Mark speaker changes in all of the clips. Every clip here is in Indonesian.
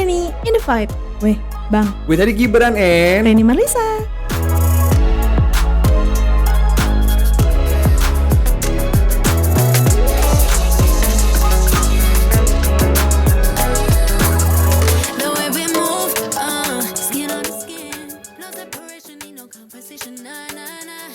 Speaker 1: Reni in the Vibe. Weh, Bang.
Speaker 2: Gue tadi Gibran
Speaker 1: Reni Marlisa.
Speaker 3: The way we move, skin on skin, no separation, need no conversation, nah, nah, nah,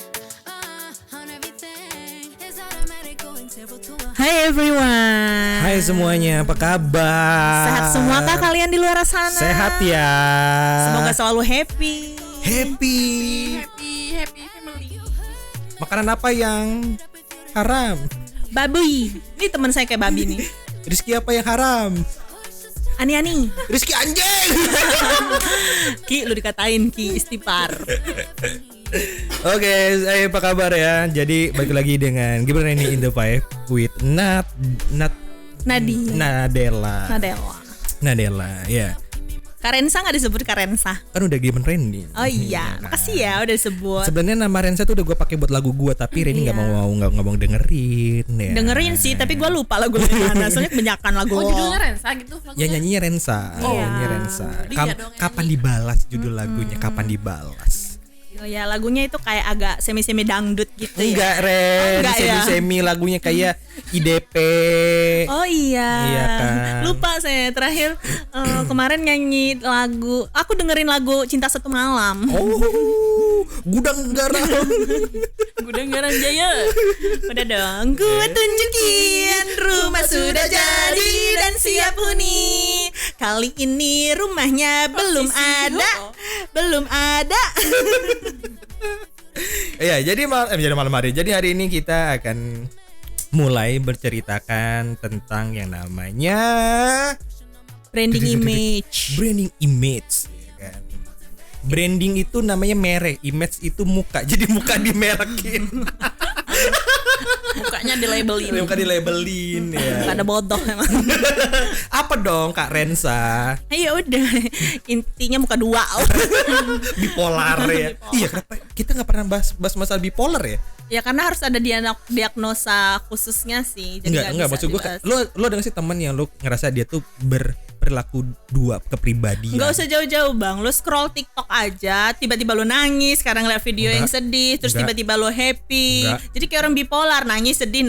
Speaker 3: on everything, it's automatic going several to a
Speaker 1: Hai everyone.
Speaker 2: Hai semuanya, apa kabar?
Speaker 1: Sehat semua kah kalian di luar sana?
Speaker 2: Sehat ya.
Speaker 1: Semoga selalu happy.
Speaker 2: Happy
Speaker 4: family.
Speaker 2: Makanan apa yang haram?
Speaker 1: Babi. Ini teman saya kayak babi nih.
Speaker 2: Rizki apa yang haram?
Speaker 1: Ani-ani.
Speaker 2: Rizki anjing.
Speaker 1: Ki, lu dikatain Ki istighfar.
Speaker 2: Oke, apa kabar ya? Jadi balik lagi dengan Gibran Reni in the Vibe with Nadella, ya.
Speaker 1: Karensa nggak disebut Karensa.
Speaker 2: Kan udah Gibran Reni.
Speaker 1: Oh iya, makasih ya udah disebut.
Speaker 2: Sebenarnya nama Rensa tuh udah gue pakai buat lagu gue, tapi Reni nggak mau dengerin. Ya.
Speaker 1: Dengerin sih, tapi gue lupa lagu dari mana. Soalnya kebanyakan lagu.
Speaker 4: Oh, judulnya Rensa gitu lagunya.
Speaker 2: Ya nyanyinya Rensa.
Speaker 1: Oh.
Speaker 2: Nyanyi Rensa.
Speaker 4: Dia dong yang
Speaker 2: Kapan dibalas judul lagunya? Kapan dibalas?
Speaker 1: Oh ya, lagunya itu kayak agak semi-semi dangdut gitu ya.
Speaker 2: Enggak, Ren.
Speaker 1: Enggak ya?
Speaker 2: Semi lagunya kayak IDP.
Speaker 1: Oh iya.
Speaker 2: Iya kan.
Speaker 1: Lupa saya terakhir kemarin nyanyi lagu. Aku dengerin lagu Cinta Satu Malam.
Speaker 2: Oh, gudang garam.
Speaker 4: Gudang Garam Jaya.
Speaker 1: Udah dong. Gue tunjukin rumah sudah jadi dan siap huni. Kali ini rumahnya belum ada. Belum ada.
Speaker 2: Iya, jadi malam hari. Jadi hari ini kita akan mulai berceritakan tentang yang namanya
Speaker 1: Branding image.
Speaker 2: branding image, ya kan. Branding itu namanya merek, image itu muka. Jadi muka dimerekin.
Speaker 4: Mukanya dilabelin.
Speaker 2: Muka dilabelin ya.
Speaker 1: Gak ada bodoh emang.
Speaker 2: Apa dong Kak Rensa?
Speaker 1: Ya udah, intinya muka dua.
Speaker 2: Bipolar ya. Iya, kenapa kita nggak pernah bahas masalah bipolar ya?
Speaker 1: Ya karena harus ada diagnosa khususnya sih. Jadi
Speaker 2: Enggak,
Speaker 1: bisa
Speaker 2: maksud gue
Speaker 1: dibahas.
Speaker 2: lo ada nggak sih teman yang lo ngerasa dia tuh berperilaku dua kepribadian?
Speaker 1: Nggak usah jauh-jauh bang, lo scroll TikTok aja, tiba-tiba lo nangis, sekarang lihat video
Speaker 2: Enggak.
Speaker 1: yang sedih, terus
Speaker 2: Enggak.
Speaker 1: tiba-tiba lo happy.
Speaker 2: Enggak.
Speaker 1: Jadi kayak orang bipolar, nangis sedih,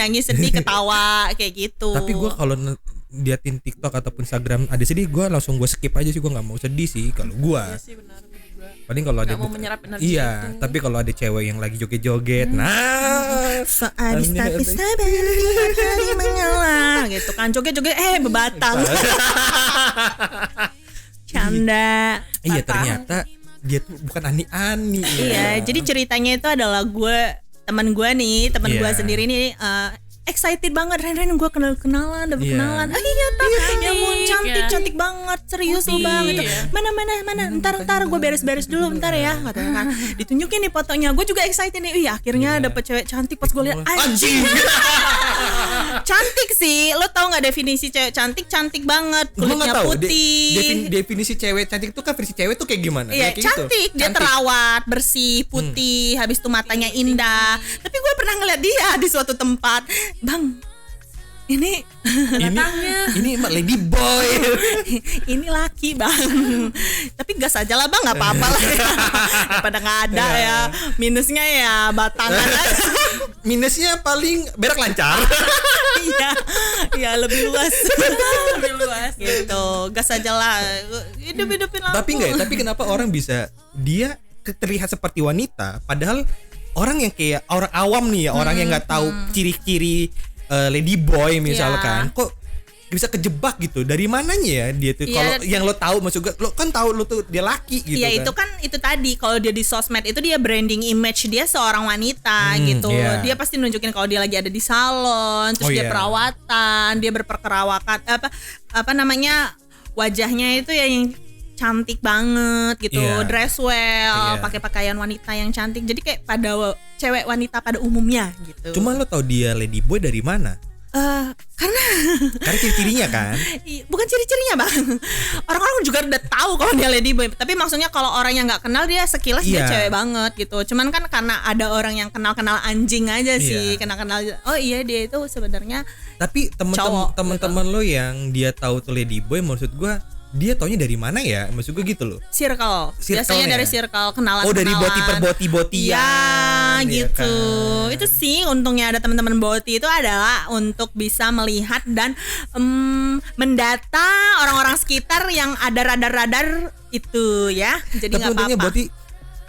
Speaker 1: ketawa, kayak gitu.
Speaker 2: Tapi gue kalau liatin TikTok ataupun Instagram ada sedih, gue langsung gue skip aja sih, gue nggak mau sedih sih kalau gue.
Speaker 4: Iya sih benar juga.
Speaker 2: Paling kalau ada
Speaker 4: Nggak mau menyerap energi
Speaker 2: iya,
Speaker 4: itu.
Speaker 2: tapi kalau ada cewek yang lagi joget-joget, nah,
Speaker 1: Seadis tapi sabar, hari menyala, gitu kan, joget-joget, bebatang. Canda.
Speaker 2: iya ternyata dia tuh bukan ani-ani.
Speaker 1: Iya, jadi ceritanya itu adalah teman gue
Speaker 2: Iya.
Speaker 1: gue sendiri nih excited banget, Ren gue kenalan, udah
Speaker 2: Iya.
Speaker 1: kenalan. Iya tak, ya ampun
Speaker 4: ya.
Speaker 1: cantik banget, serius lu bang gitu.
Speaker 4: Iya.
Speaker 1: Mana, ntar gue beres dulu bentar ya, katanya kan. Ditunjukin nih fotonya, gue juga excited nih. Akhirnya dapet cewek cantik, pas gue lihat anjing. Cantik sih, lo tau nggak definisi cewek cantik? Cantik banget,
Speaker 2: Gue
Speaker 1: kulitnya
Speaker 2: nggak tahu
Speaker 1: putih.
Speaker 2: definisi cewek cantik itu kan versi cewek tuh kayak gimana?
Speaker 1: Iya,
Speaker 2: Kayak gitu.
Speaker 1: cantik, dia terawat, bersih, putih, habis itu matanya indah. Tapi gue pernah ngeliat dia di suatu tempat, bang. Ini
Speaker 2: Ini mah lady boy.
Speaker 1: ini laki bang. Tapi gas aja lah bang, nggak apa-apa lah. Ya. Daripada nggak ada ya. Minusnya ya batangan aja.
Speaker 2: Minusnya paling berak lancar.
Speaker 1: Iya, ya lebih luas.
Speaker 4: Lebih luas.
Speaker 1: Gitu, gas aja lah. Hidup-hidupin lampu.
Speaker 2: Tapi enggak ya, tapi kenapa orang bisa dia terlihat seperti wanita padahal orang yang kayak orang awam nih ya, orang yang nggak tahu ciri-ciri lady boy misalkan, kok bisa kejebak gitu. Dari mananya ya dia tuh?
Speaker 1: Iya.
Speaker 2: Kalau yang lo tahu, maksud gue lo kan tahu lo tuh dia laki gitu
Speaker 1: Iya
Speaker 2: kan.
Speaker 1: itu kan itu tadi kalau dia di sosmed itu dia branding image dia seorang wanita gitu.
Speaker 2: iya.
Speaker 1: Dia pasti nunjukin kalau dia lagi ada di salon, terus
Speaker 2: Oh,
Speaker 1: dia
Speaker 2: iya.
Speaker 1: perawatan, dia berperkerawakan apa namanya wajahnya itu ya yang cantik banget gitu,
Speaker 2: Iya.
Speaker 1: dress well,
Speaker 2: Iya.
Speaker 1: pakai pakaian wanita yang cantik. Jadi kayak pada cewek wanita pada umumnya gitu.
Speaker 2: Cuma lo tahu dia lady boy dari mana?
Speaker 1: Karena
Speaker 2: Ciri-cirinya kan.
Speaker 1: bukan ciri-cirinya bang, orang-orang juga udah tahu kalau dia ladyboy. Tapi maksudnya kalau orang yang nggak kenal dia sekilas dia
Speaker 2: Iya.
Speaker 1: cewek banget gitu. Cuman kan karena ada orang yang kenal anjing aja sih,
Speaker 2: Iya.
Speaker 1: kenal oh iya dia itu sebenarnya
Speaker 2: Tapi
Speaker 1: Cowok,
Speaker 2: teman-teman lo yang dia tahu tuh lady boy, maksud gue dia taunya dari mana ya? Maksud gue gitu loh.
Speaker 1: Circle. Biasanya
Speaker 2: Circle-nya.
Speaker 1: dari circle kenalan.
Speaker 2: Oh, dari boti per boti-botian.
Speaker 1: Ya, gitu.
Speaker 2: kan?
Speaker 1: Itu sih untungnya ada teman-teman boti itu adalah untuk bisa melihat dan mendata orang-orang sekitar yang ada radar-radar itu ya. Jadi
Speaker 2: Tapi
Speaker 1: nggak
Speaker 2: untungnya
Speaker 1: apa-apa.
Speaker 2: boti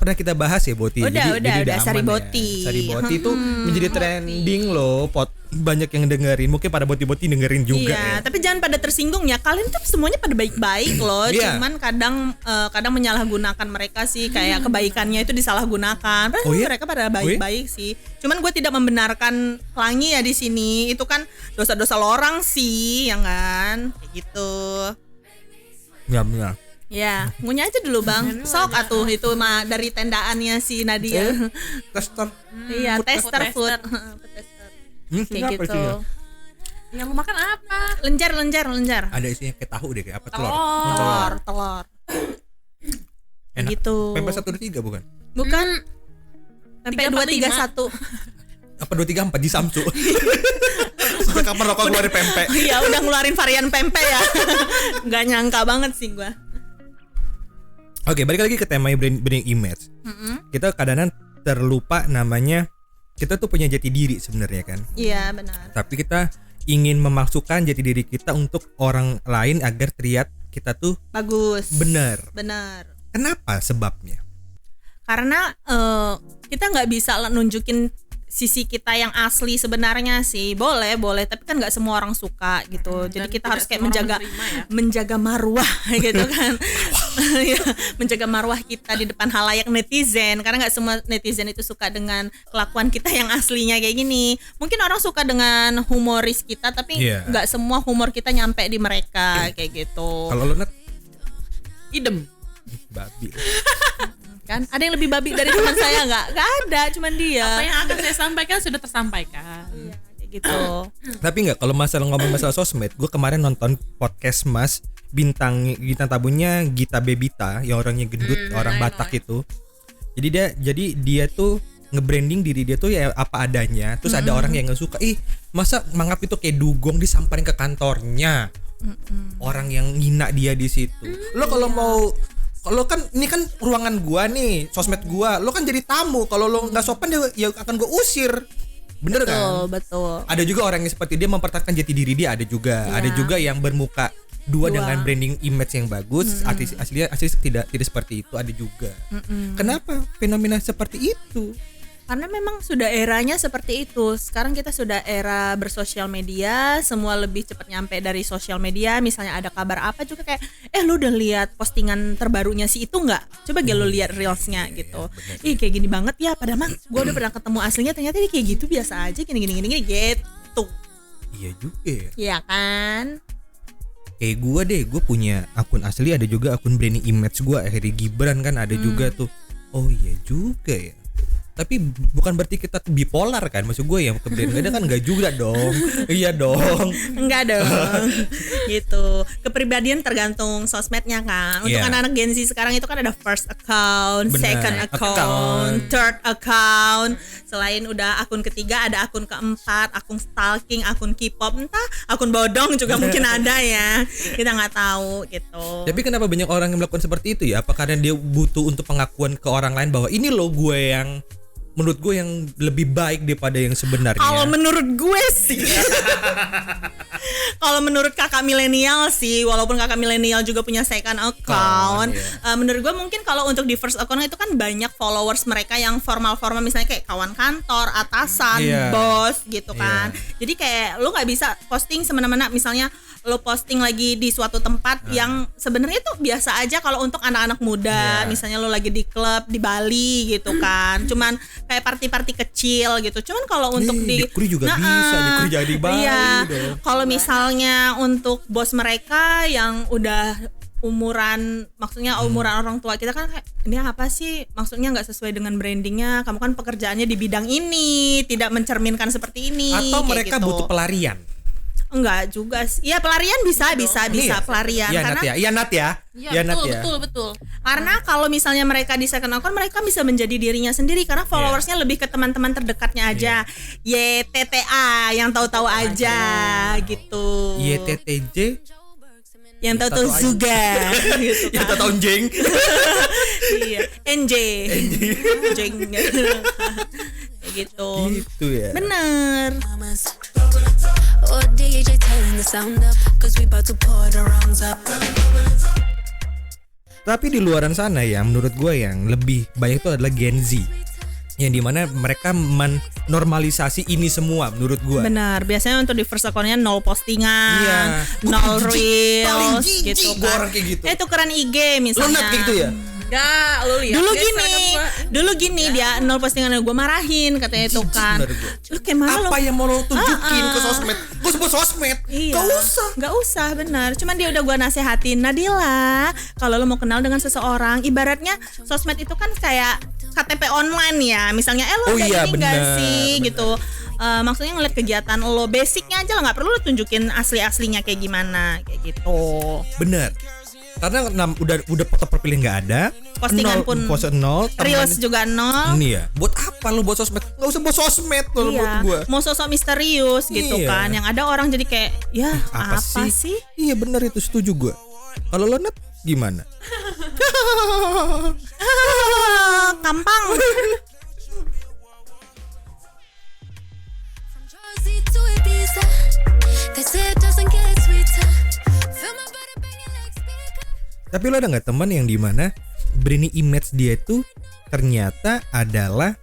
Speaker 2: pernah kita bahas ya boti.
Speaker 1: Udah,
Speaker 2: jadi
Speaker 1: udah,
Speaker 2: aman
Speaker 1: Sari
Speaker 2: ya.
Speaker 1: Boti.
Speaker 2: Sari Boti itu menjadi trending loh. Banyak yang dengerin. Mungkin pada boti-boti dengerin juga
Speaker 1: Iya,
Speaker 2: ya.
Speaker 1: tapi jangan pada tersinggung ya. Kalian tuh semuanya pada baik-baik loh.
Speaker 2: Iya.
Speaker 1: Cuman kadang menyalahgunakan mereka sih, kayak kebaikannya itu disalahgunakan. Padahal
Speaker 2: Oh iya?
Speaker 1: mereka pada baik-baik sih. Cuman gue tidak membenarkan pelangi ya di sini. Itu kan dosa-dosa orang sih, ya kan? Kayak gitu.
Speaker 2: Ya benar.
Speaker 1: Ya, ngunyah aja dulu bang. Sok atuh itu mah dari tendaannya si Nadia.
Speaker 2: Tester.
Speaker 1: Iya, tester food. Kayak
Speaker 2: Kenapa
Speaker 1: gitu.
Speaker 2: sih ya?
Speaker 4: Yang lu makan apa?
Speaker 1: Lenjar.
Speaker 2: Ada isinya kayak tahu deh, kayak apa telur.
Speaker 1: Telur.
Speaker 2: Enak.
Speaker 1: Gitu.
Speaker 2: Pempek 1 2 3 bukan?
Speaker 1: Bukan. Sampai
Speaker 4: 3,
Speaker 1: 2 3 1.
Speaker 2: Apa 2 3 4 di Samsu. Sejak kapan rokok keluarin pempek?
Speaker 1: Iya, udah ngeluarin varian pempek ya. Gak nyangka banget sih gua.
Speaker 2: Oke, balik lagi ke tema branding image. Kita kadang-kadang terlupa namanya, kita tuh punya jati diri sebenarnya kan.
Speaker 1: Iya, benar.
Speaker 2: Tapi kita ingin memasukkan jati diri kita untuk orang lain agar terlihat kita tuh
Speaker 1: Bagus.
Speaker 2: benar.
Speaker 1: Benar.
Speaker 2: Kenapa sebabnya?
Speaker 1: Karena kita nggak bisa nunjukin sisi kita yang asli sebenarnya sih. Boleh, tapi kan nggak semua orang suka gitu. Jadi
Speaker 4: Dan
Speaker 1: kita
Speaker 4: tidak
Speaker 1: harus kayak
Speaker 4: semua orang menerima ya.
Speaker 1: menjaga marwah gitu kan. Ya, menjaga marwah kita di depan halayak netizen, karena nggak semua netizen itu suka dengan kelakuan kita yang aslinya kayak gini. Mungkin orang suka dengan humoris kita, tapi
Speaker 2: Iya.
Speaker 1: nggak semua humor kita nyampe di mereka kayak gitu.
Speaker 2: Kalau lo Nat,
Speaker 4: Idem.
Speaker 2: babi.
Speaker 1: Kan ada yang lebih babi dari teman saya nggak ada, cuman dia.
Speaker 4: Apa yang akan saya sampaikan sudah tersampaikan.
Speaker 1: Iya, kayak gitu.
Speaker 2: Tapi enggak, kalau ngomong masalah sosmed, gue kemarin nonton podcast Mas bintang tamunya Gita Bebita, yang orangnya gendut, orang Batak itu. Jadi dia tuh nge-branding diri dia tuh ya apa adanya. Terus ada orang yang nggak suka, masa mangap itu kayak dugong disamperin ke kantornya. Orang yang ngina dia di situ. Lo kalau mau, lo kan ini kan ruangan gua nih, sosmed gua, lo kan jadi tamu. Kalau lo nggak sopan ya akan gua usir. Bener kan?
Speaker 1: Betul.
Speaker 2: Ada juga orang yang seperti dia mempertahankan jati diri dia, ada juga.
Speaker 1: Iya.
Speaker 2: Ada juga yang bermuka dua dengan branding image yang bagus, asli tidak seperti itu, ada juga. Kenapa fenomena seperti itu?
Speaker 1: Karena memang sudah eranya seperti itu. Sekarang kita sudah era bersosial media, semua lebih cepat nyampe dari sosial media. Misalnya ada kabar apa juga kayak, lu udah lihat postingan terbarunya si itu nggak? Coba lu lihat reelsnya gitu. Kayak gini banget ya. Padahal mah gue udah pernah ketemu aslinya, ternyata dia kayak gitu biasa aja, gini gitu.
Speaker 2: Iya juga ya.
Speaker 1: Iya kan?
Speaker 2: Kayak gue punya akun asli, ada juga akun branding image gue, Heri Gibran kan ada juga tuh. Oh iya juga ya. Tapi bukan berarti kita tuh bipolar kan, maksud gue yang kepribadian kan enggak juga dong. Iya dong.
Speaker 1: Enggak dong. Gitu. Kepribadian tergantung sosmednya kan. Untuk
Speaker 2: Iya.
Speaker 1: anak-anak Gen Z sekarang itu kan ada first account,
Speaker 2: Benar.
Speaker 1: second account, third account. Selain udah akun ketiga, ada akun keempat, akun stalking, akun K-pop, entah akun bodong juga mungkin ada ya. Kita nggak tahu gitu.
Speaker 2: Tapi kenapa banyak orang yang melakukan seperti itu ya? Apa karena dia butuh untuk pengakuan ke orang lain bahwa ini loh gue yang, menurut gue yang lebih baik daripada yang sebenarnya.
Speaker 1: Kalau menurut gue sih, kalau menurut kakak milenial sih, walaupun kakak milenial juga punya second account, menurut gue mungkin kalau untuk di first account itu kan banyak followers mereka yang formal-formal, misalnya kayak kawan kantor, atasan,
Speaker 2: Iya.
Speaker 1: bos gitu kan.
Speaker 2: Iya.
Speaker 1: Jadi kayak lu nggak bisa posting semena-mena, misalnya lo posting lagi di suatu tempat yang sebenarnya tuh biasa aja kalau untuk anak-anak muda,
Speaker 2: Iya.
Speaker 1: misalnya lo lagi di klub di Bali gitu kan, cuman kayak party-party kecil gitu. Cuman kalau untuk di
Speaker 2: Kuri juga bisa, di Kuri jadi Bali
Speaker 1: iya,
Speaker 2: dong.
Speaker 1: kalau misalnya untuk bos mereka yang udah umuran, maksudnya umuran orang tua kita kan kayak, ini apa sih, maksudnya nggak sesuai dengan brandingnya, kamu kan pekerjaannya di bidang ini, tidak mencerminkan seperti ini.
Speaker 2: Atau
Speaker 1: kayak
Speaker 2: mereka
Speaker 1: gitu.
Speaker 2: butuh pelarian.
Speaker 1: Enggak juga sih. Ya pelarian bisa
Speaker 2: Iya.
Speaker 1: pelarian
Speaker 2: Iya
Speaker 1: karena
Speaker 2: Nat ya. Iya Nat ya.
Speaker 4: Iya,
Speaker 2: Iya Nat ya.
Speaker 4: betul.
Speaker 1: karena kalau misalnya mereka di second account, mereka bisa menjadi dirinya sendiri karena followersnya lebih ke teman-teman terdekatnya aja. YTTA yang tahu-tahu aja gitu.
Speaker 2: YTTJ
Speaker 1: yang tahu-tahu
Speaker 2: tahu aja.
Speaker 1: Zuga gitu
Speaker 2: Ya
Speaker 1: kan.
Speaker 2: tahu jeng.
Speaker 1: Iya, NJ. Jeng. Kayak gitu.
Speaker 2: Gitu ya.
Speaker 1: Bener.
Speaker 3: Mamas. Or DJ turn the sound up, cause we about to pour the rounds up.
Speaker 2: Tapi di luaran sana ya, menurut gue yang lebih banyak itu adalah Gen Z, yang dimana mereka menormalisasi ini semua menurut gue.
Speaker 1: Benar, biasanya untuk di first account-nya 0 postingan,
Speaker 2: Iya. Gua
Speaker 1: 0
Speaker 2: paling
Speaker 1: reels
Speaker 2: jijik
Speaker 1: gitu
Speaker 2: gua
Speaker 1: kan.
Speaker 2: orang kayak gitu.
Speaker 1: Tukeran IG
Speaker 2: Lo
Speaker 1: misalnya.
Speaker 2: nat kayak gitu ya?
Speaker 4: Enggak, lu lihat.
Speaker 1: Dulu
Speaker 4: dia
Speaker 1: gini,
Speaker 4: seragam gua.
Speaker 1: dulu gini dia 0 postingan gue marahin katanya itu
Speaker 2: Jijik
Speaker 1: kan.
Speaker 2: bener gua.
Speaker 1: Lu kayak mana
Speaker 2: Apa
Speaker 1: lu?
Speaker 2: yang mau lo tunjukin ke sosmed? Gue sebut sosmed.
Speaker 1: Iya.
Speaker 2: Gak usah.
Speaker 1: Gak usah, benar. Cuman dia udah gue nasehatin, Nadila, kalau lo mau kenal dengan seseorang, ibaratnya sosmed itu kan kayak KTP online ya. Misalnya, lo
Speaker 2: Oh
Speaker 1: ada
Speaker 2: iya,
Speaker 1: ini nggak
Speaker 2: benar,
Speaker 1: sih
Speaker 2: benar.
Speaker 1: gitu. Maksudnya ngeliat kegiatan lo, basicnya aja lah, nggak perlu lo tunjukin asli-aslinya kayak gimana, kayak gitu.
Speaker 2: Bener. Karena udah foto profilnya nggak ada,
Speaker 1: Postingan
Speaker 2: nol,
Speaker 1: pun
Speaker 2: pose nol,
Speaker 1: Reels juga 0.
Speaker 2: Ini ya, buat apa lu buat sosmed? Gak usah buat sosmed kalau
Speaker 1: Iya,
Speaker 2: buat gua.
Speaker 1: mau sosok misterius gitu
Speaker 2: Iya.
Speaker 1: kan. Yang ada orang jadi kayak, ya apa, sih?
Speaker 2: Iya bener, itu setuju gua. Kalau lo Nat gimana?
Speaker 1: Kampang.
Speaker 3: From Jersey to Ibiza, they say it doesn't get sweeter. Feel my body banging like speaker.
Speaker 2: Tapi lo ada nggak teman yang dimana branding image dia itu ternyata adalah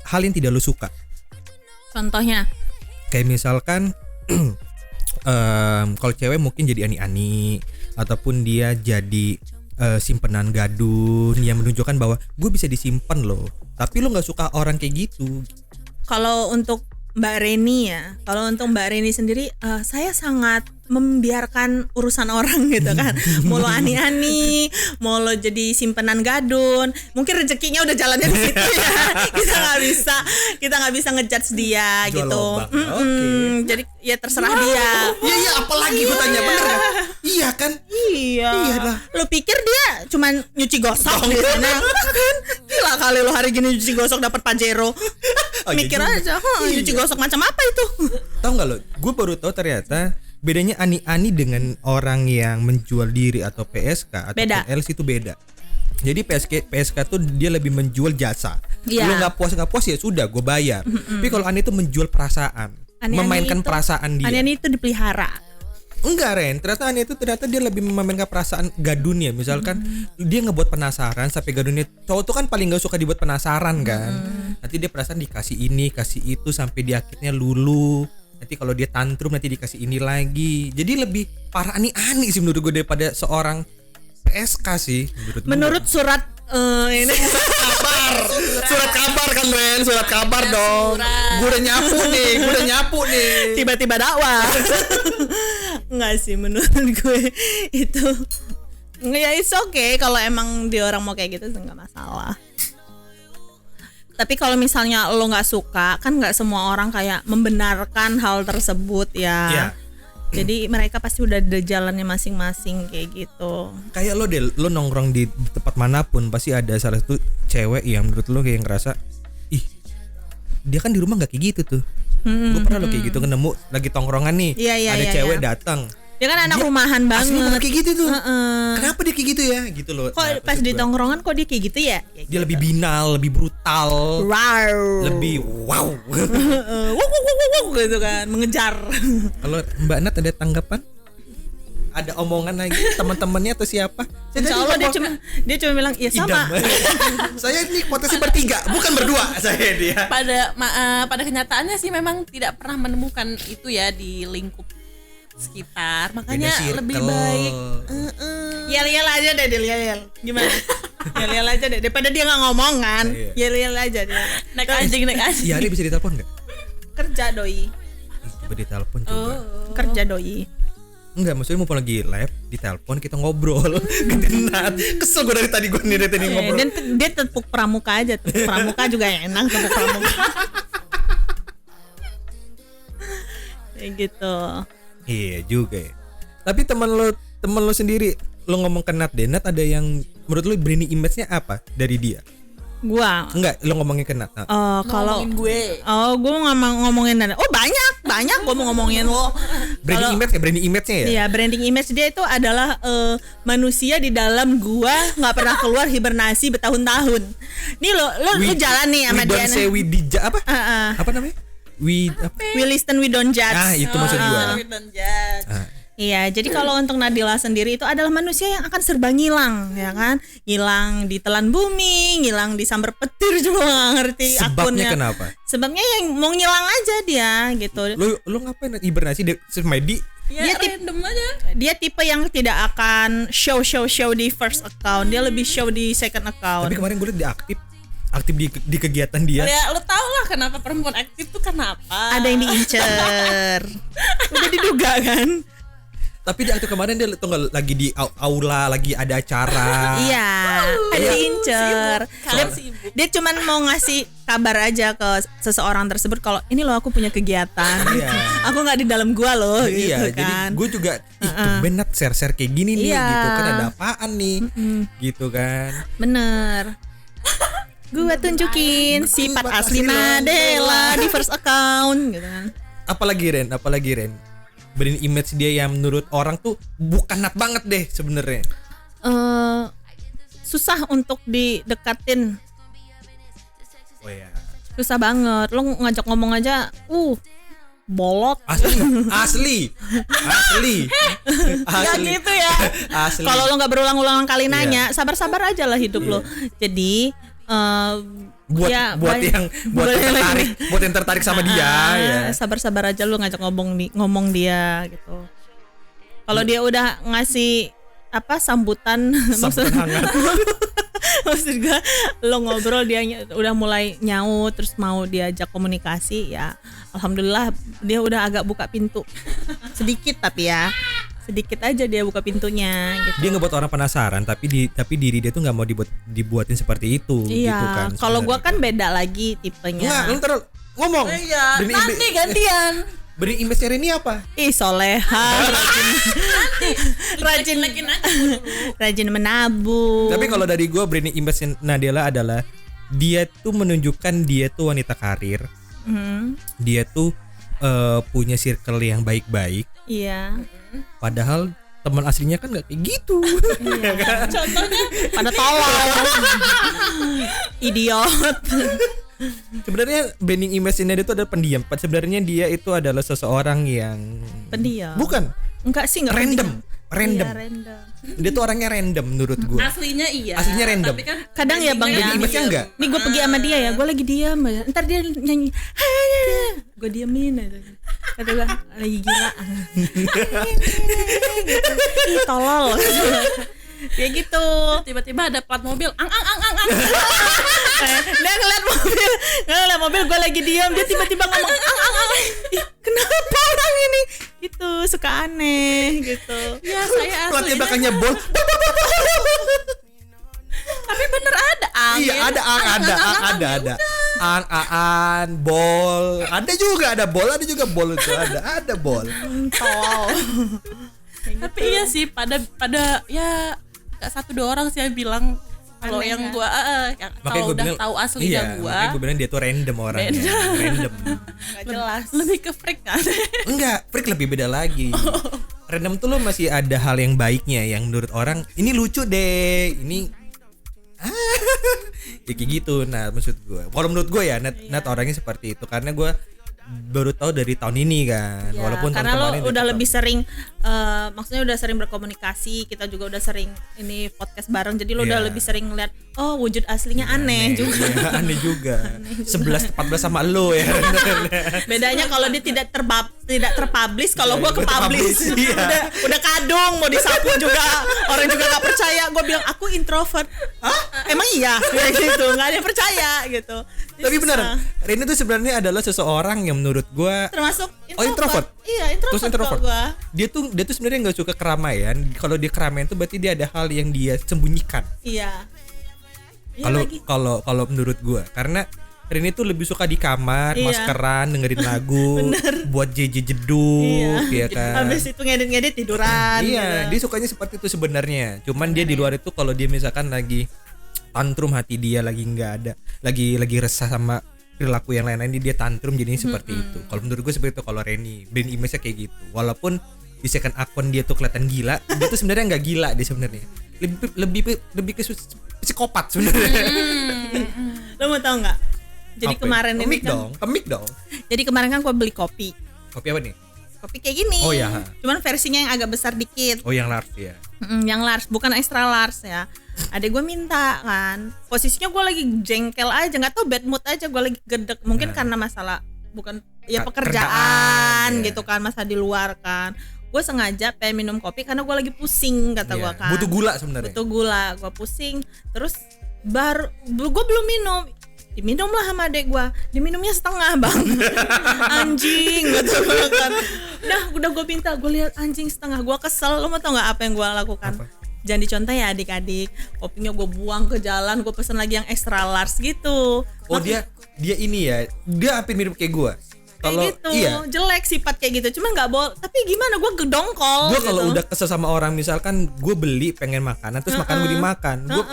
Speaker 2: hal yang tidak lo suka?
Speaker 1: Contohnya,
Speaker 2: Kayak misalkan kalau cewek mungkin jadi ani-ani, ataupun dia jadi simpenan gadun yang menunjukkan bahwa gue bisa disimpan loh. Tapi lo nggak suka orang kayak gitu.
Speaker 1: kalau untuk Mbak Reni ya, kalau untuk Mbak Reni sendiri, saya sangat membiarkan urusan orang gitu kan. Mau lo ani-ani, mau lo jadi simpenan gadun, mungkin rezekinya udah jalannya di situ ya. Kita nggak bisa ngejudge dia
Speaker 2: Jual
Speaker 1: gitu.
Speaker 2: lobang, oke.
Speaker 1: Jadi ya terserah dia.
Speaker 2: Iya apalagi gue tanya bener kan? Iya kan?
Speaker 1: Iya.
Speaker 2: Iya lah.
Speaker 1: Lo pikir dia cuman nyuci gosok di sana? Enggak kan? Gila kali lo hari gini nyuci gosok dapat Pajero.
Speaker 2: Oh, iya
Speaker 1: Mikir
Speaker 2: juga.
Speaker 1: aja,
Speaker 2: Iya.
Speaker 1: nyuci gosok macam apa itu?
Speaker 2: Tahu nggak lo? Gue baru tahu ternyata bedanya ani-ani dengan orang yang menjual diri atau PSK atau
Speaker 1: Beda.
Speaker 2: PLS itu beda. Jadi PSK tuh dia lebih menjual jasa.
Speaker 1: Iya.
Speaker 2: Lo nggak puas ya sudah, gue bayar. Tapi kalau ani itu menjual perasaan,
Speaker 1: Ani-ani
Speaker 2: memainkan
Speaker 1: itu-
Speaker 2: perasaan dia.
Speaker 1: Ani-ani itu dipelihara.
Speaker 2: Enggak Ren, ternyata dia lebih memainkan perasaan gadunnya. Misalkan dia ngebuat penasaran sampai gadunnya. Cowok tuh kan paling gak suka dibuat penasaran kan. Nanti dia perasaan dikasih ini, kasih itu sampai dia akhirnya lulu. Nanti kalau dia tantrum nanti dikasih ini lagi. Jadi lebih parah ani-ani sih menurut gue daripada seorang PSK sih
Speaker 1: Menurut surat ini
Speaker 2: Surat kabar kan Ren, surat kabar dong. Gue udah nyapu nih.
Speaker 1: tiba-tiba dakwah. Enggak sih, menurut gue itu ya it's okay kalau emang dia orang mau kayak gitu enggak masalah. Tapi kalau misalnya lo nggak suka, kan nggak semua orang kayak membenarkan hal tersebut ya.
Speaker 2: Iya.
Speaker 1: Jadi mereka pasti udah ada jalannya masing-masing kayak gitu.
Speaker 2: Kayak lo deh, lo nongkrong di tempat manapun pasti ada salah satu cewek yang menurut lo kayak ngerasa, ih dia kan di rumah nggak kayak gitu tuh. Gue pernah lo kayak gitu nemu lagi tongkrongan nih,
Speaker 1: Iya, iya,
Speaker 2: ada
Speaker 1: iya,
Speaker 2: cewek
Speaker 1: iya.
Speaker 2: datang.
Speaker 1: Dia kan anak rumahan
Speaker 2: Asli
Speaker 1: banget.
Speaker 2: kayak gitu tuh.
Speaker 1: Heeh.
Speaker 2: Kenapa dia kayak gitu ya? Gitu loh.
Speaker 1: Kok
Speaker 2: Nah,
Speaker 1: pas
Speaker 2: maksud
Speaker 1: di
Speaker 2: gua,
Speaker 1: tongkrongan kok dia kayak gitu ya? Kayak
Speaker 2: dia lebih binal, lebih brutal,
Speaker 1: Rar.
Speaker 2: lebih wow.
Speaker 1: Wuk, gitu kan, mengejar.
Speaker 2: Kalau Mbak Nat ada tanggapan? Ada omongan lagi teman-temannya atau siapa? Saya
Speaker 1: Insya
Speaker 2: tadi
Speaker 1: Allah
Speaker 2: ngomong,
Speaker 1: dia cuma bilang ya sama.
Speaker 2: idam. Saya ini potensi bertiga, bukan berdua saya dia.
Speaker 4: Pada kenyataannya sih memang tidak pernah menemukan itu ya di lingkup sekitar. Makanya
Speaker 2: Beda circle.
Speaker 4: lebih baik
Speaker 1: Yel-yel aja deh, yel-yel. Gimana? Yel-yel aja deh, daripada dia nggak ngomong kan.
Speaker 2: Iya.
Speaker 1: Yel-yel aja dia.
Speaker 4: naik anjing.
Speaker 2: Iya, dia bisa ditelepon nggak?
Speaker 1: Kerja doi.
Speaker 2: Coba ditelepon coba.
Speaker 1: Kerja doi.
Speaker 2: Enggak, maksudnya mau lagi live ditelepon kita ngobrol. Genat. Kesel gue dari tadi ngobrol.
Speaker 1: Dan dia tepuk pramuka aja, tepuk pramuka juga enak tepuk pramuka. Kayak gitu.
Speaker 2: Iya juga ya. Tapi teman lo sendiri, lo ngomong ke Nat deh. Nat ada yang menurut lo branding image-nya apa dari dia?
Speaker 1: Gua
Speaker 2: Enggak, lo ngomongin ke Nat.
Speaker 1: kalau
Speaker 4: Ngomongin gue.
Speaker 1: gue ngomongin banyak gue mau ngomongin lo.
Speaker 2: Branding image ya, branding image-nya ya.
Speaker 1: Iya, branding image dia itu adalah manusia di dalam gua nggak pernah keluar hibernasi bertahun-tahun. Nih lo jalan nih sama
Speaker 2: We don't
Speaker 1: dia.
Speaker 2: say we dija apa? Apa namanya? We
Speaker 1: listen, we don't judge.
Speaker 2: Ah, itu maksud gua.
Speaker 1: Iya, jadi kalau untuk Nadila sendiri itu adalah manusia yang akan serba ngilang, ya kan? Ngilang di telan bumi, ngilang di sambar petir juga nggak ngerti
Speaker 2: Sebabnya
Speaker 1: akunnya.
Speaker 2: kenapa?
Speaker 1: Sebabnya yang mau ngilang aja dia gitu.
Speaker 2: Lu ngapain hibernasi Semedi?
Speaker 4: Ya,
Speaker 1: Dia
Speaker 4: random aja.
Speaker 1: Dia tipe yang tidak akan show di first account, dia lebih show di second account.
Speaker 2: Tapi kemarin gue liat dia aktif di kegiatan dia.
Speaker 4: Ya lo tau lah kenapa perempuan aktif tuh kenapa.
Speaker 1: Ada yang diincer. Udah diduga kan?
Speaker 2: Tapi dia aktif kemarin dia tuh lagi di aula, lagi ada acara.
Speaker 1: Iya, ada diincer.
Speaker 4: Kalian sibuk.
Speaker 1: Dia cuman mau ngasih kabar aja ke seseorang tersebut kalau ini loh aku punya kegiatan.
Speaker 2: Iya.
Speaker 1: Aku nggak di dalam gua loh
Speaker 2: Iya,
Speaker 1: gitu kan.
Speaker 2: jadi gue juga bener share kayak gini nih
Speaker 1: Iya.
Speaker 2: gitu kan, ada apaan nih gitu kan.
Speaker 1: Bener. Gua tunjukin sifat asli Nadela di first account gitu kan.
Speaker 2: Apalagi Ren brand image dia yang menurut orang tuh bukan Nat banget deh sebenarnya.
Speaker 1: Susah untuk didekatin.
Speaker 2: Oh ya.
Speaker 1: Susah banget. Lo ngajak ngomong aja, bolot.
Speaker 2: Asli.
Speaker 1: Gak gitu ya.
Speaker 2: Asli.
Speaker 1: Kalau lo nggak berulang-ulang kali
Speaker 2: Iya.
Speaker 1: nanya, sabar-sabar aja lah hidup lo. Jadi
Speaker 2: buat
Speaker 1: ya,
Speaker 2: buat yang tertarik sama dia ya.
Speaker 1: Sabar-sabar aja lo ngajak ngomong dia gitu. Kalau dia udah ngasih sambutan
Speaker 2: hangat.
Speaker 1: maksud gue lo ngobrol dia udah mulai nyaut terus mau diajak komunikasi ya alhamdulillah dia udah agak buka pintu sedikit sedikit aja dia buka pintunya gitu.
Speaker 2: Dia ngebuat orang penasaran tapi diri dia tuh nggak mau dibuatin seperti itu
Speaker 1: Iya,
Speaker 2: gitu kan.
Speaker 1: kalau gua kan beda lagi tipenya.
Speaker 2: Enggak, lu ntar ngomong.
Speaker 4: Iya, nanti gantian.
Speaker 2: Beri image ini apa?
Speaker 1: Ih soleha, rajin rajin menabung.
Speaker 2: Tapi kalau dari gue branding image Nadela adalah dia tuh menunjukkan dia tuh wanita karir. Dia tuh punya circle yang baik-baik.
Speaker 1: Iya.
Speaker 2: Padahal teman aslinya kan nggak kayak gitu.
Speaker 1: Iya. Contohnya pada tolol, idiot.
Speaker 2: Sebenarnya branding image Nadela itu adalah pendiam. Sebenarnya dia itu adalah seseorang yang
Speaker 1: pendiam.
Speaker 2: Bukan.
Speaker 1: Enggak sih, enggak
Speaker 2: Random.
Speaker 1: pendiam.
Speaker 2: Random.
Speaker 1: Iya, random.
Speaker 2: Dia tuh orangnya random menurut gue.
Speaker 4: Aslinya iya.
Speaker 2: Aslinya random.
Speaker 4: Tapi kan
Speaker 1: Kadang ya Bang,
Speaker 2: Branding
Speaker 1: ya.
Speaker 2: image-nya enggak?
Speaker 1: Nih gue pergi sama dia ya, gue lagi diam aja. Ntar dia nyanyi, gue diamin aja. Kata gue lagi gila. Ih tolol. Kayak gitu.
Speaker 4: tiba-tiba ada plat mobil. Ang.
Speaker 1: Dia ngeliat mobil gue lagi diam, dia tiba-tiba ngomong ang. Ih, kenapa orang ini? Gitu, suka aneh gitu.
Speaker 4: Ya saya
Speaker 2: Platnya
Speaker 4: aslinya.
Speaker 2: belakangnya bol.
Speaker 4: Tapi bener ada angin.
Speaker 2: Iya ada ang bol, ada juga bol itu ada bol.
Speaker 1: Tol.
Speaker 4: Tapi iya sih pada ya gak 1-2 orang sih yang bilang kalau
Speaker 1: Aneh,
Speaker 4: yang
Speaker 1: kan?
Speaker 4: gua kalau udah tahu aslinya gua
Speaker 2: makanya gue bilang dia tuh random orangnya. Random.
Speaker 1: Gak jelas.
Speaker 4: lebih ke freak kan.
Speaker 2: Enggak, freak lebih beda lagi. Random tuh lo masih ada hal yang baiknya yang menurut orang ini lucu deh, ini ya kayak gitu. Nah maksud gue, kalau menurut gue ya Nat orangnya seperti itu karena gue baru tahu dari tahun ini kan.
Speaker 1: Ya,
Speaker 2: Walaupun tahun
Speaker 1: karena lo
Speaker 2: kemarin
Speaker 1: udah
Speaker 2: tahu.
Speaker 1: lebih sering maksudnya udah sering berkomunikasi, kita juga udah sering ini podcast bareng, jadi lo udah
Speaker 2: Iya.
Speaker 1: lebih sering ngeliat wujud aslinya aneh juga.
Speaker 2: Iya, aneh juga. 11-14 sama lo ya.
Speaker 1: Bedanya kalau dia tidak terpublish, kalau gua ke publish.
Speaker 2: Iya.
Speaker 1: udah kadung mau disapu juga orang juga nggak percaya. Gua bilang aku introvert. Emang iya kayak gitu, nggak ada yang percaya gitu. Jadi
Speaker 2: Tapi
Speaker 1: susah.
Speaker 2: benar, Reni tuh sebenarnya adalah seseorang yang menurut gue
Speaker 1: termasuk introvert.
Speaker 2: introvert?
Speaker 1: Iya, introvert.
Speaker 2: Terus introvert.
Speaker 1: Gua.
Speaker 2: Dia tuh sebenarnya nggak suka keramaian. Kalau dia keramaian tuh berarti dia ada hal yang dia sembunyikan.
Speaker 1: Iya. Iya
Speaker 2: Kalau
Speaker 1: lagi.
Speaker 2: kalau menurut gua karena Rini tuh lebih suka di kamar,
Speaker 1: Iya.
Speaker 2: maskeran, dengerin lagu, buat JJ jeduk, ya kan.
Speaker 1: Habis itu ngedit tiduran.
Speaker 2: Iya,
Speaker 1: gitu.
Speaker 2: dia sukanya seperti itu sebenarnya. Cuman dia di luar itu kalau dia misalkan lagi tantrum, hati dia lagi nggak ada, lagi resah sama perilaku yang lain-lain, dia tantrum jadinya seperti itu. Kalau menurut gue seperti itu kalau Reni, brand image-nya kayak gitu. Walaupun di second akun dia tuh kelihatan gila, dia tuh sebenarnya nggak gila dia sebenarnya. Lebih ke psikopat sebenarnya.
Speaker 1: Lo mau tahu nggak? Jadi
Speaker 2: Apa?
Speaker 1: kemarin ini kan,
Speaker 2: Kemik dong.
Speaker 1: jadi kemarin kan gue beli kopi
Speaker 2: Kopi apa nih?
Speaker 1: kopi kayak gini.
Speaker 2: Oh, ya.
Speaker 1: Cuman versinya yang agak besar dikit.
Speaker 2: Oh, yang large ya.
Speaker 1: Yang large, bukan extra large ya. Adek gue minta kan. Posisinya gue lagi jengkel aja, nggak tahu bad mood aja, gue lagi gedek. Mungkin karena masalah bukan ya pekerjaan
Speaker 2: ya.
Speaker 1: gitu kan, masa di luar kan. Gue sengaja pengen minum kopi karena gue lagi pusing kata gue kan.
Speaker 2: Butuh gula sebenarnya.
Speaker 1: Butuh gula, gue pusing. Terus gue belum minum. Diminum lah sama adek gue, diminumnya setengah bang. Anjing gitu kan. Udah gue minta, gue lihat anjing setengah, gue kesel. Lo mau tau nggak apa yang gue lakukan?
Speaker 2: Apa?
Speaker 1: Jangan dicontoh ya adik-adik. Kopinya gue buang ke jalan, gue pesen lagi yang extra large gitu.
Speaker 2: Oh, dia ini ya, dia hampir mirip kayak gue. Kalau
Speaker 1: gitu,
Speaker 2: iya,
Speaker 1: jelek sifat kayak gitu. Cuma nggak boleh. Tapi gimana? Gue gedongkol.
Speaker 2: gue kalau
Speaker 1: gitu.
Speaker 2: udah kesel sama orang, misalkan gue beli pengen makanan terus makanan gue dimakan, gue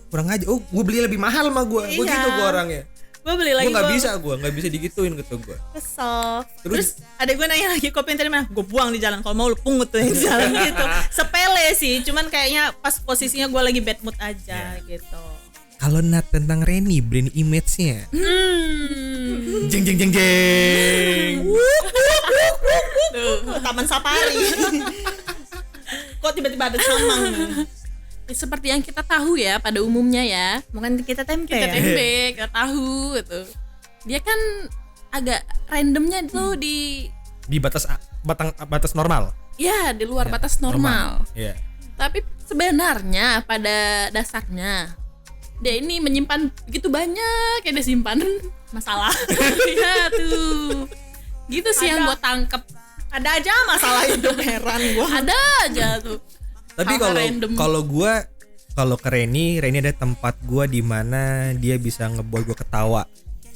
Speaker 2: kurang aja. Oh, gue beli lebih mahal sama gue. Gue
Speaker 1: Iya.
Speaker 2: gitu gue orangnya.
Speaker 1: Gue beli lagi.
Speaker 2: Gue nggak bisa digituin gitu gue.
Speaker 1: Kesel.
Speaker 2: Terus
Speaker 1: ada gue nanya lagi kopi yang tadi mana? Gue buang di jalan. Kalau mau lu pungut tuh yang di jalan gitu. Sepele sih. Cuman kayaknya pas posisinya gue lagi bad mood aja gitu.
Speaker 2: kalau Nat tentang Reni, brand image-nya. Jeng jeng jeng jeng.
Speaker 1: Taman Safari. Kok tiba-tiba ada samang?
Speaker 4: Seperti yang kita tahu ya pada umumnya ya,
Speaker 1: Bukan kita tempe
Speaker 4: kita
Speaker 1: ya?
Speaker 4: tempe, kita tahu gitu. Dia kan agak randomnya tuh di
Speaker 2: batas normal.
Speaker 4: ya di luar batas normal.
Speaker 2: Iya.
Speaker 4: Tapi sebenarnya pada dasarnya dia ini menyimpan begitu banyak ya, dia simpan masalah. Ya tuh. Gitu sih yang gue tangkep.
Speaker 1: Ada aja masalah hidup, heran gue.
Speaker 4: Ada aja tuh.
Speaker 2: Tapi
Speaker 4: Hal-hal random.
Speaker 2: kalau ke Reni ada tempat gue di mana dia bisa ngebuat gue ketawa.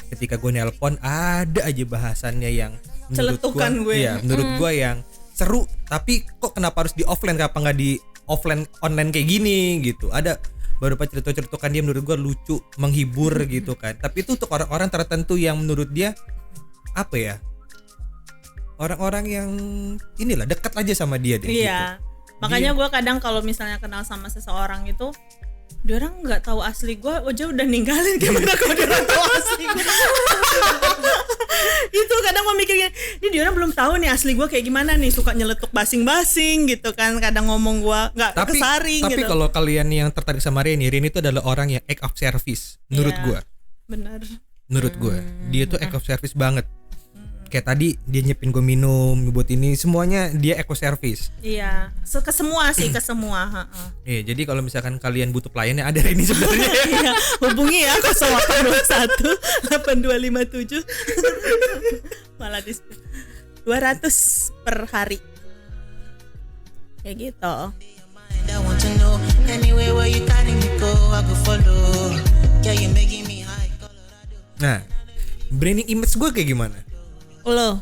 Speaker 2: Ketika gue nelpon ada aja bahasannya yang
Speaker 1: Celetukan gue.
Speaker 2: Iya, menurut gue yang seru. Tapi kok kenapa harus di offline? Kenapa nggak di offline online kayak gini gitu? Ada beberapa cerita-cerita dia menurut gue lucu, menghibur gitu kan. Tapi itu untuk orang-orang tertentu yang menurut dia apa ya? Orang-orang yang inilah dekat aja sama dia deh.
Speaker 1: Iya.
Speaker 2: Gitu.
Speaker 1: Makanya gue kadang kalau misalnya kenal sama seseorang itu, dia orang nggak tahu asli gue, aja udah ninggalin, gimana kalau dia orang tahu asli gue? Itu kadang gue mikirnya, ini dia orang belum tahu nih asli gue kayak gimana nih, suka nyeletuk basing-basing gitu kan, kadang ngomong gue nggak kesaring.
Speaker 2: Tapi
Speaker 1: gitu.
Speaker 2: kalau kalian yang tertarik sama Reni itu adalah orang yang act of service menurut
Speaker 1: Iya.
Speaker 2: gue.
Speaker 1: Bener.
Speaker 2: Menurut gue dia tuh act of service banget. Kayak tadi dia nyepin gue minum, buat ini semuanya dia eco service.
Speaker 1: Iya, ke semua sih, ke semua.
Speaker 2: Iya, jadi kalau misalkan kalian butuh pelayannya ada Reni sebenarnya.
Speaker 1: Iya, hubungi ya 0821 8257. Malah di 200 per hari. Kayak gitu.
Speaker 5: I want to know anywhere where you carry me go, I go follow. Yeah, you making me high, Colorado.
Speaker 2: Nah, branding image gue kayak gimana?
Speaker 1: Lo,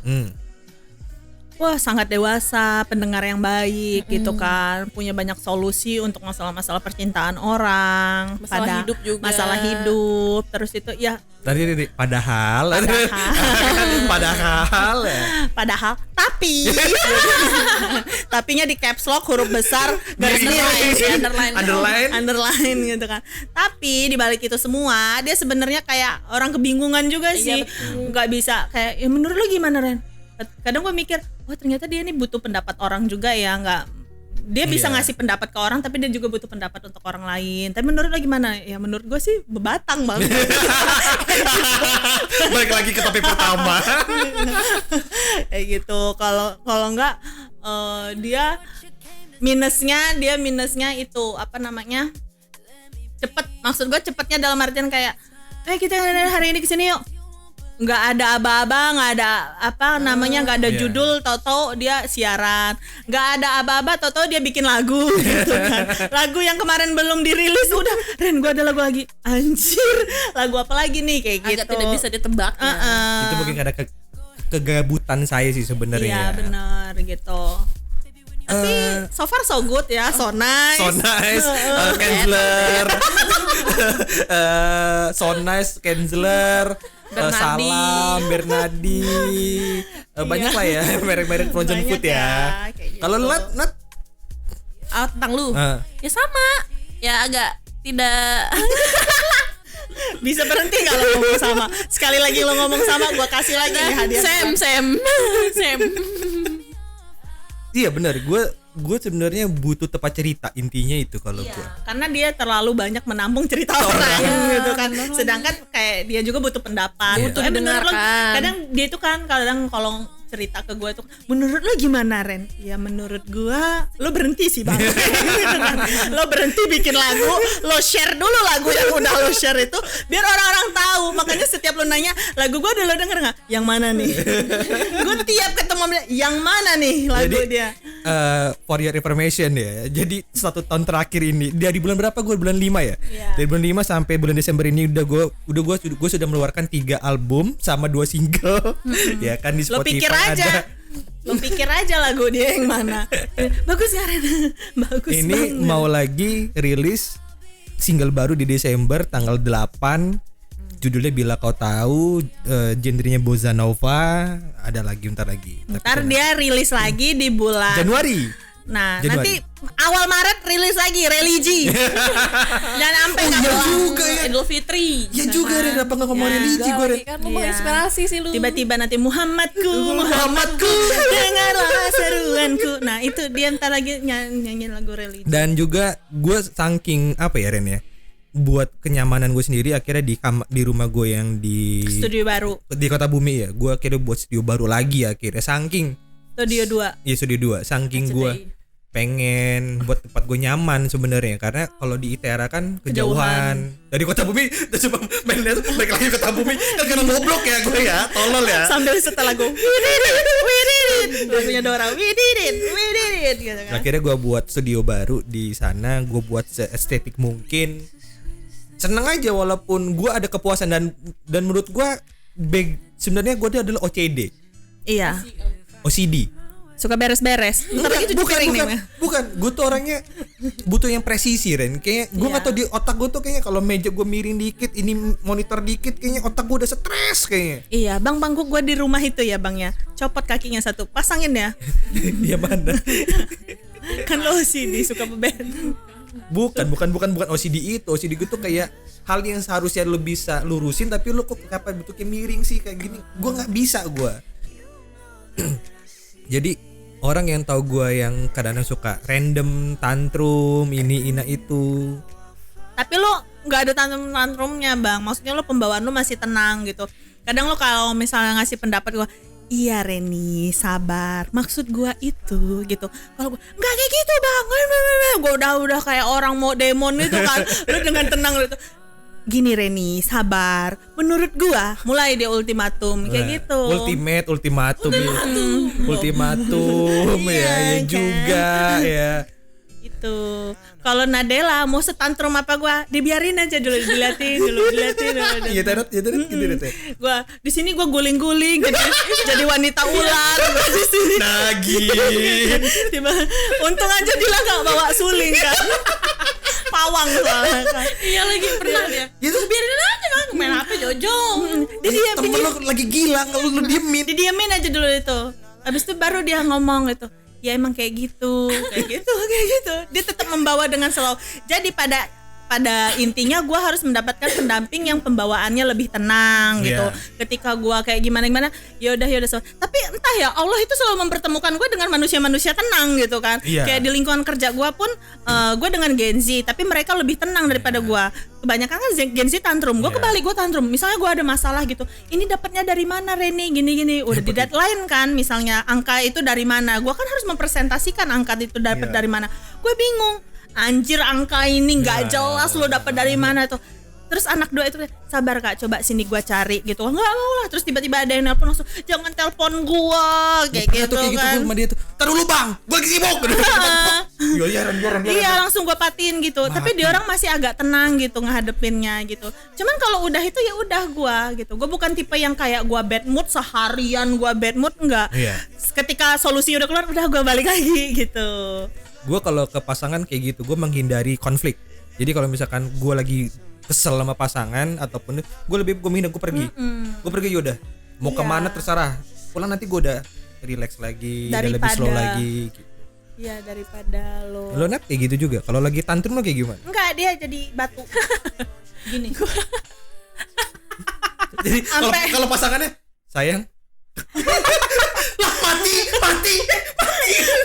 Speaker 1: wah sangat dewasa, pendengar yang baik gitu kan, punya banyak solusi untuk masalah-masalah percintaan orang,
Speaker 4: Masalah hidup juga.
Speaker 1: masalah hidup, terus itu ya
Speaker 2: Tadi padahal
Speaker 1: padahal tapi tapinya di caps lock huruf besar garis underline gitu kan. Tapi di balik itu semua dia sebenarnya kayak orang kebingungan juga sih, nggak bisa kayak ya menurut lo gimana Ren? Kadang gue mikir oh ternyata dia ini butuh pendapat orang juga ya, nggak dia bisa
Speaker 2: Iya.
Speaker 1: ngasih pendapat ke orang tapi dia juga butuh pendapat untuk orang lain. Tapi menurut lo gimana? Ya menurut gue sih bebatang banget.
Speaker 2: Balik lagi ke topik pertama.
Speaker 1: Kayak gitu. Kalau enggak dia minusnya itu apa namanya? Cepet. Maksud gue cepetnya dalam artian kayak kita hari ini kesini yuk. Nggak ada aba-aba, nggak ada apa namanya, nggak ada
Speaker 2: Iya.
Speaker 1: judul, tau-tau dia siaran, nggak ada aba-aba, tau-tau dia bikin lagu gitu kan. Lagu yang kemarin belum dirilis udah Ren gue ada lagu lagi, anjir lagu apa lagi nih kayak gitu.
Speaker 4: Agak tidak bisa ditebak.
Speaker 2: Itu mungkin karena kegabutan saya sih
Speaker 1: Iya
Speaker 2: sebenarnya.
Speaker 1: benar gitu. Tapi so far so good ya, so nice.
Speaker 2: So nice, counselor. So Nice, Kenzler,
Speaker 4: Bernardi.
Speaker 2: Salam, Bernardi, banyak lah ya merek-merek frozen
Speaker 1: Banyak
Speaker 2: food ya.
Speaker 1: ya, kayak gitu.
Speaker 2: Kalau Nat,
Speaker 4: Tentang lu.
Speaker 2: Ah.
Speaker 4: Ya sama. Ya agak tidak
Speaker 1: Bisa berhenti gak lo ngomong sama? Sekali lagi lo ngomong sama, gue kasih lagi nih hadiah.
Speaker 4: Sam.
Speaker 2: iya benar. Gue sebenarnya butuh tempat cerita, intinya itu kalau gue.
Speaker 1: Karena dia terlalu banyak menampung cerita orang gitu kan. Sedangkan kayak dia juga butuh pendapat, butuh didengarkan. Kadang dia itu kan kadang kalau cerita ke gue tuh, menurut lo gimana Ren? Ya menurut gue lo berhenti sih bang. Lo berhenti bikin lagu, lo share dulu lagu yang udah lo share itu biar orang-orang tahu. Makanya setiap lo nanya lagu gue udah lo denger nggak? Yang mana nih? Gue tiap ketemu dia, yang mana nih lagu
Speaker 2: Jadi,
Speaker 1: dia?
Speaker 2: For your information ya. Jadi 1 tahun terakhir ini dari bulan berapa? Gue bulan 5 ya. Dari bulan 5 sampai bulan Desember ini gue sudah mengeluarkan 3 album sama 2 single. Ya kan di
Speaker 1: Lo
Speaker 2: Spotify
Speaker 1: pikir aja.
Speaker 2: ada.
Speaker 1: Lo pikir aja lagu dia yang mana. Bagus gak Ren? Bagus
Speaker 2: Ini
Speaker 1: banget.
Speaker 2: mau lagi rilis single baru di Desember tanggal 8. Judulnya Bila Kau Tahu, genrenya bossa nova, ada lagi ntar lagi. Tapi
Speaker 1: Ntar dia rilis lagi di bulan
Speaker 2: Januari.
Speaker 1: Nah,
Speaker 2: Januari.
Speaker 1: nanti awal Maret rilis lagi religi. Dan sampai
Speaker 2: juga ya.
Speaker 4: Idul Fitri.
Speaker 2: Ya juga Ren, apa nggak ngomong religi gue Ren.
Speaker 4: Kan lu mau
Speaker 1: Iya.
Speaker 4: inspirasi sih lu.
Speaker 1: tiba-tiba nanti Muhammadku dengarlah seruanku. Nah, itu dia ntar lagi nyanyi lagu religi.
Speaker 2: Dan juga gue saking apa ya Ren ya, buat kenyamanan gue sendiri akhirnya di rumah gue yang di
Speaker 1: Studio baru,
Speaker 2: di Kota Bumi ya, gue akhirnya buat studio baru lagi akhirnya. Saking
Speaker 1: Studio 2.
Speaker 2: ya studio 2, saking gue pengen buat tempat gue nyaman sebenarnya, karena kalau di ITERA kan kejauhan dari Kota Bumi. Udah coba mainnya tuh balik lagi ke Kota Bumi kan, karena goblok ya gue ya, tolol ya.
Speaker 1: Sambil setelah lagu we did it lagunya Dora, we did it gitu kan.
Speaker 2: Akhirnya gue buat studio baru di sana, gue buat seestetik mungkin. Seneng aja walaupun gue ada kepuasan, dan menurut gue sebenarnya gue adalah OCD,
Speaker 1: Iya.
Speaker 2: OCD.
Speaker 1: Suka beres-beres. Ntar lagi cuci piring nih.
Speaker 2: Bukan, gue tuh orangnya butuh yang presisi Ren. Kayak gue nggak tahu di otak gue tuh kayaknya kalau meja gue miring dikit, ini monitor dikit, kayaknya otak gue udah stres kayaknya.
Speaker 1: Iya, bangku gue di rumah itu ya bang ya. Copot kakinya 1, pasangin ya.
Speaker 2: Dia mana?
Speaker 1: Kan lo OCD suka beben.
Speaker 2: Bukan OCD itu. OCD gue tuh kayak hal yang seharusnya lo bisa lurusin, tapi lo kok kapan bentuknya miring sih kayak gini. Gue nggak bisa gue. Jadi orang yang tahu gue yang kadang-kadang suka random tantrum ini itu.
Speaker 1: Tapi lo nggak ada tantrumnya bang. Maksudnya lo pembawaan lo masih tenang gitu. Kadang lo kalau misalnya ngasih pendapat gue, iya Reni sabar, maksud gue itu gitu. Kalau gue nggak kayak gitu bang, gue udah kayak orang mau demon itu kan. Lo dengan tenang gitu. Gini Reni sabar, menurut gua mulai dia ultimatum kayak gitu.
Speaker 2: Ultimatum ya
Speaker 1: Iya,
Speaker 2: juga ya.
Speaker 1: Itu kalau Nadela mau setantrum apa gua dibiarin aja dulu, diliatin dulu.
Speaker 2: Iya terus gitu deh.
Speaker 1: Gua di sini gua guling-guling jadi wanita ular gua di sini.
Speaker 2: Nagih.
Speaker 1: Tiba untung aja dia nggak bawa suling kan. Pawang soalnya kan.
Speaker 4: Iya lagi pernah dia.
Speaker 2: Ya tuh
Speaker 4: Biarin aja bang, main HP jojong.
Speaker 1: Dia
Speaker 2: temen lo lagi gila, kalau lu diemin.
Speaker 1: didiamin aja dulu itu. Habis itu baru dia ngomong gitu. Ya emang kayak gitu. Dia tetap membawa dengan slow. Jadi pada intinya gue harus mendapatkan pendamping yang pembawaannya lebih tenang gitu. Ketika gue kayak gimana ya udah so. Tapi entah ya Allah itu selalu mempertemukan gue dengan manusia tenang gitu kan. Kayak di lingkungan kerja gue pun gue dengan Gen Z, tapi mereka lebih tenang daripada gue. Kebanyakan kan Gen Z tantrum, gue kebalik, gue tantrum. Misalnya gue ada masalah gitu, ini dapatnya dari mana Reni, gini udah di deadline kan, misalnya angka itu dari mana, gue kan harus mempresentasikan angka itu dapat dari mana. Gue bingung, anjir angka ini nggak jelas lo dapat dari mana tuh. Terus anak 2 itu sabar kak, coba sini gua cari gitu. Nggak mau lah. Terus tiba-tiba ada yang nelpon langsung, jangan telepon gua kayak gitu kan.
Speaker 2: Sama dia tuh, tar dulu bang, gua lagi sibuk.
Speaker 1: Iya langsung gua patiin gitu. Tapi dia orang masih agak tenang gitu ngehadepinnya gitu. Cuman kalau udah itu ya udah gua gitu. Gua bukan tipe yang kayak gua bad mood seharian, gua bad mood enggak. Ketika solusi udah keluar udah gua balik lagi gitu.
Speaker 2: Gue kalau ke pasangan kayak gitu, gue menghindari konflik. Jadi kalau misalkan gue lagi kesel sama pasangan ataupun gue menghindar, gue pergi. Gue pergi yaudah. Mau kemana terserah. Pulang nanti gue udah relax lagi, udah lebih slow lagi. Gitu.
Speaker 1: Iya, daripada lo.
Speaker 2: Lo Nat kayak gitu juga. Kalau lagi tantrum lo kayak gimana?
Speaker 1: Enggak, dia jadi batu. Gini.
Speaker 2: Jadi kalau pasangannya sayang lah mati.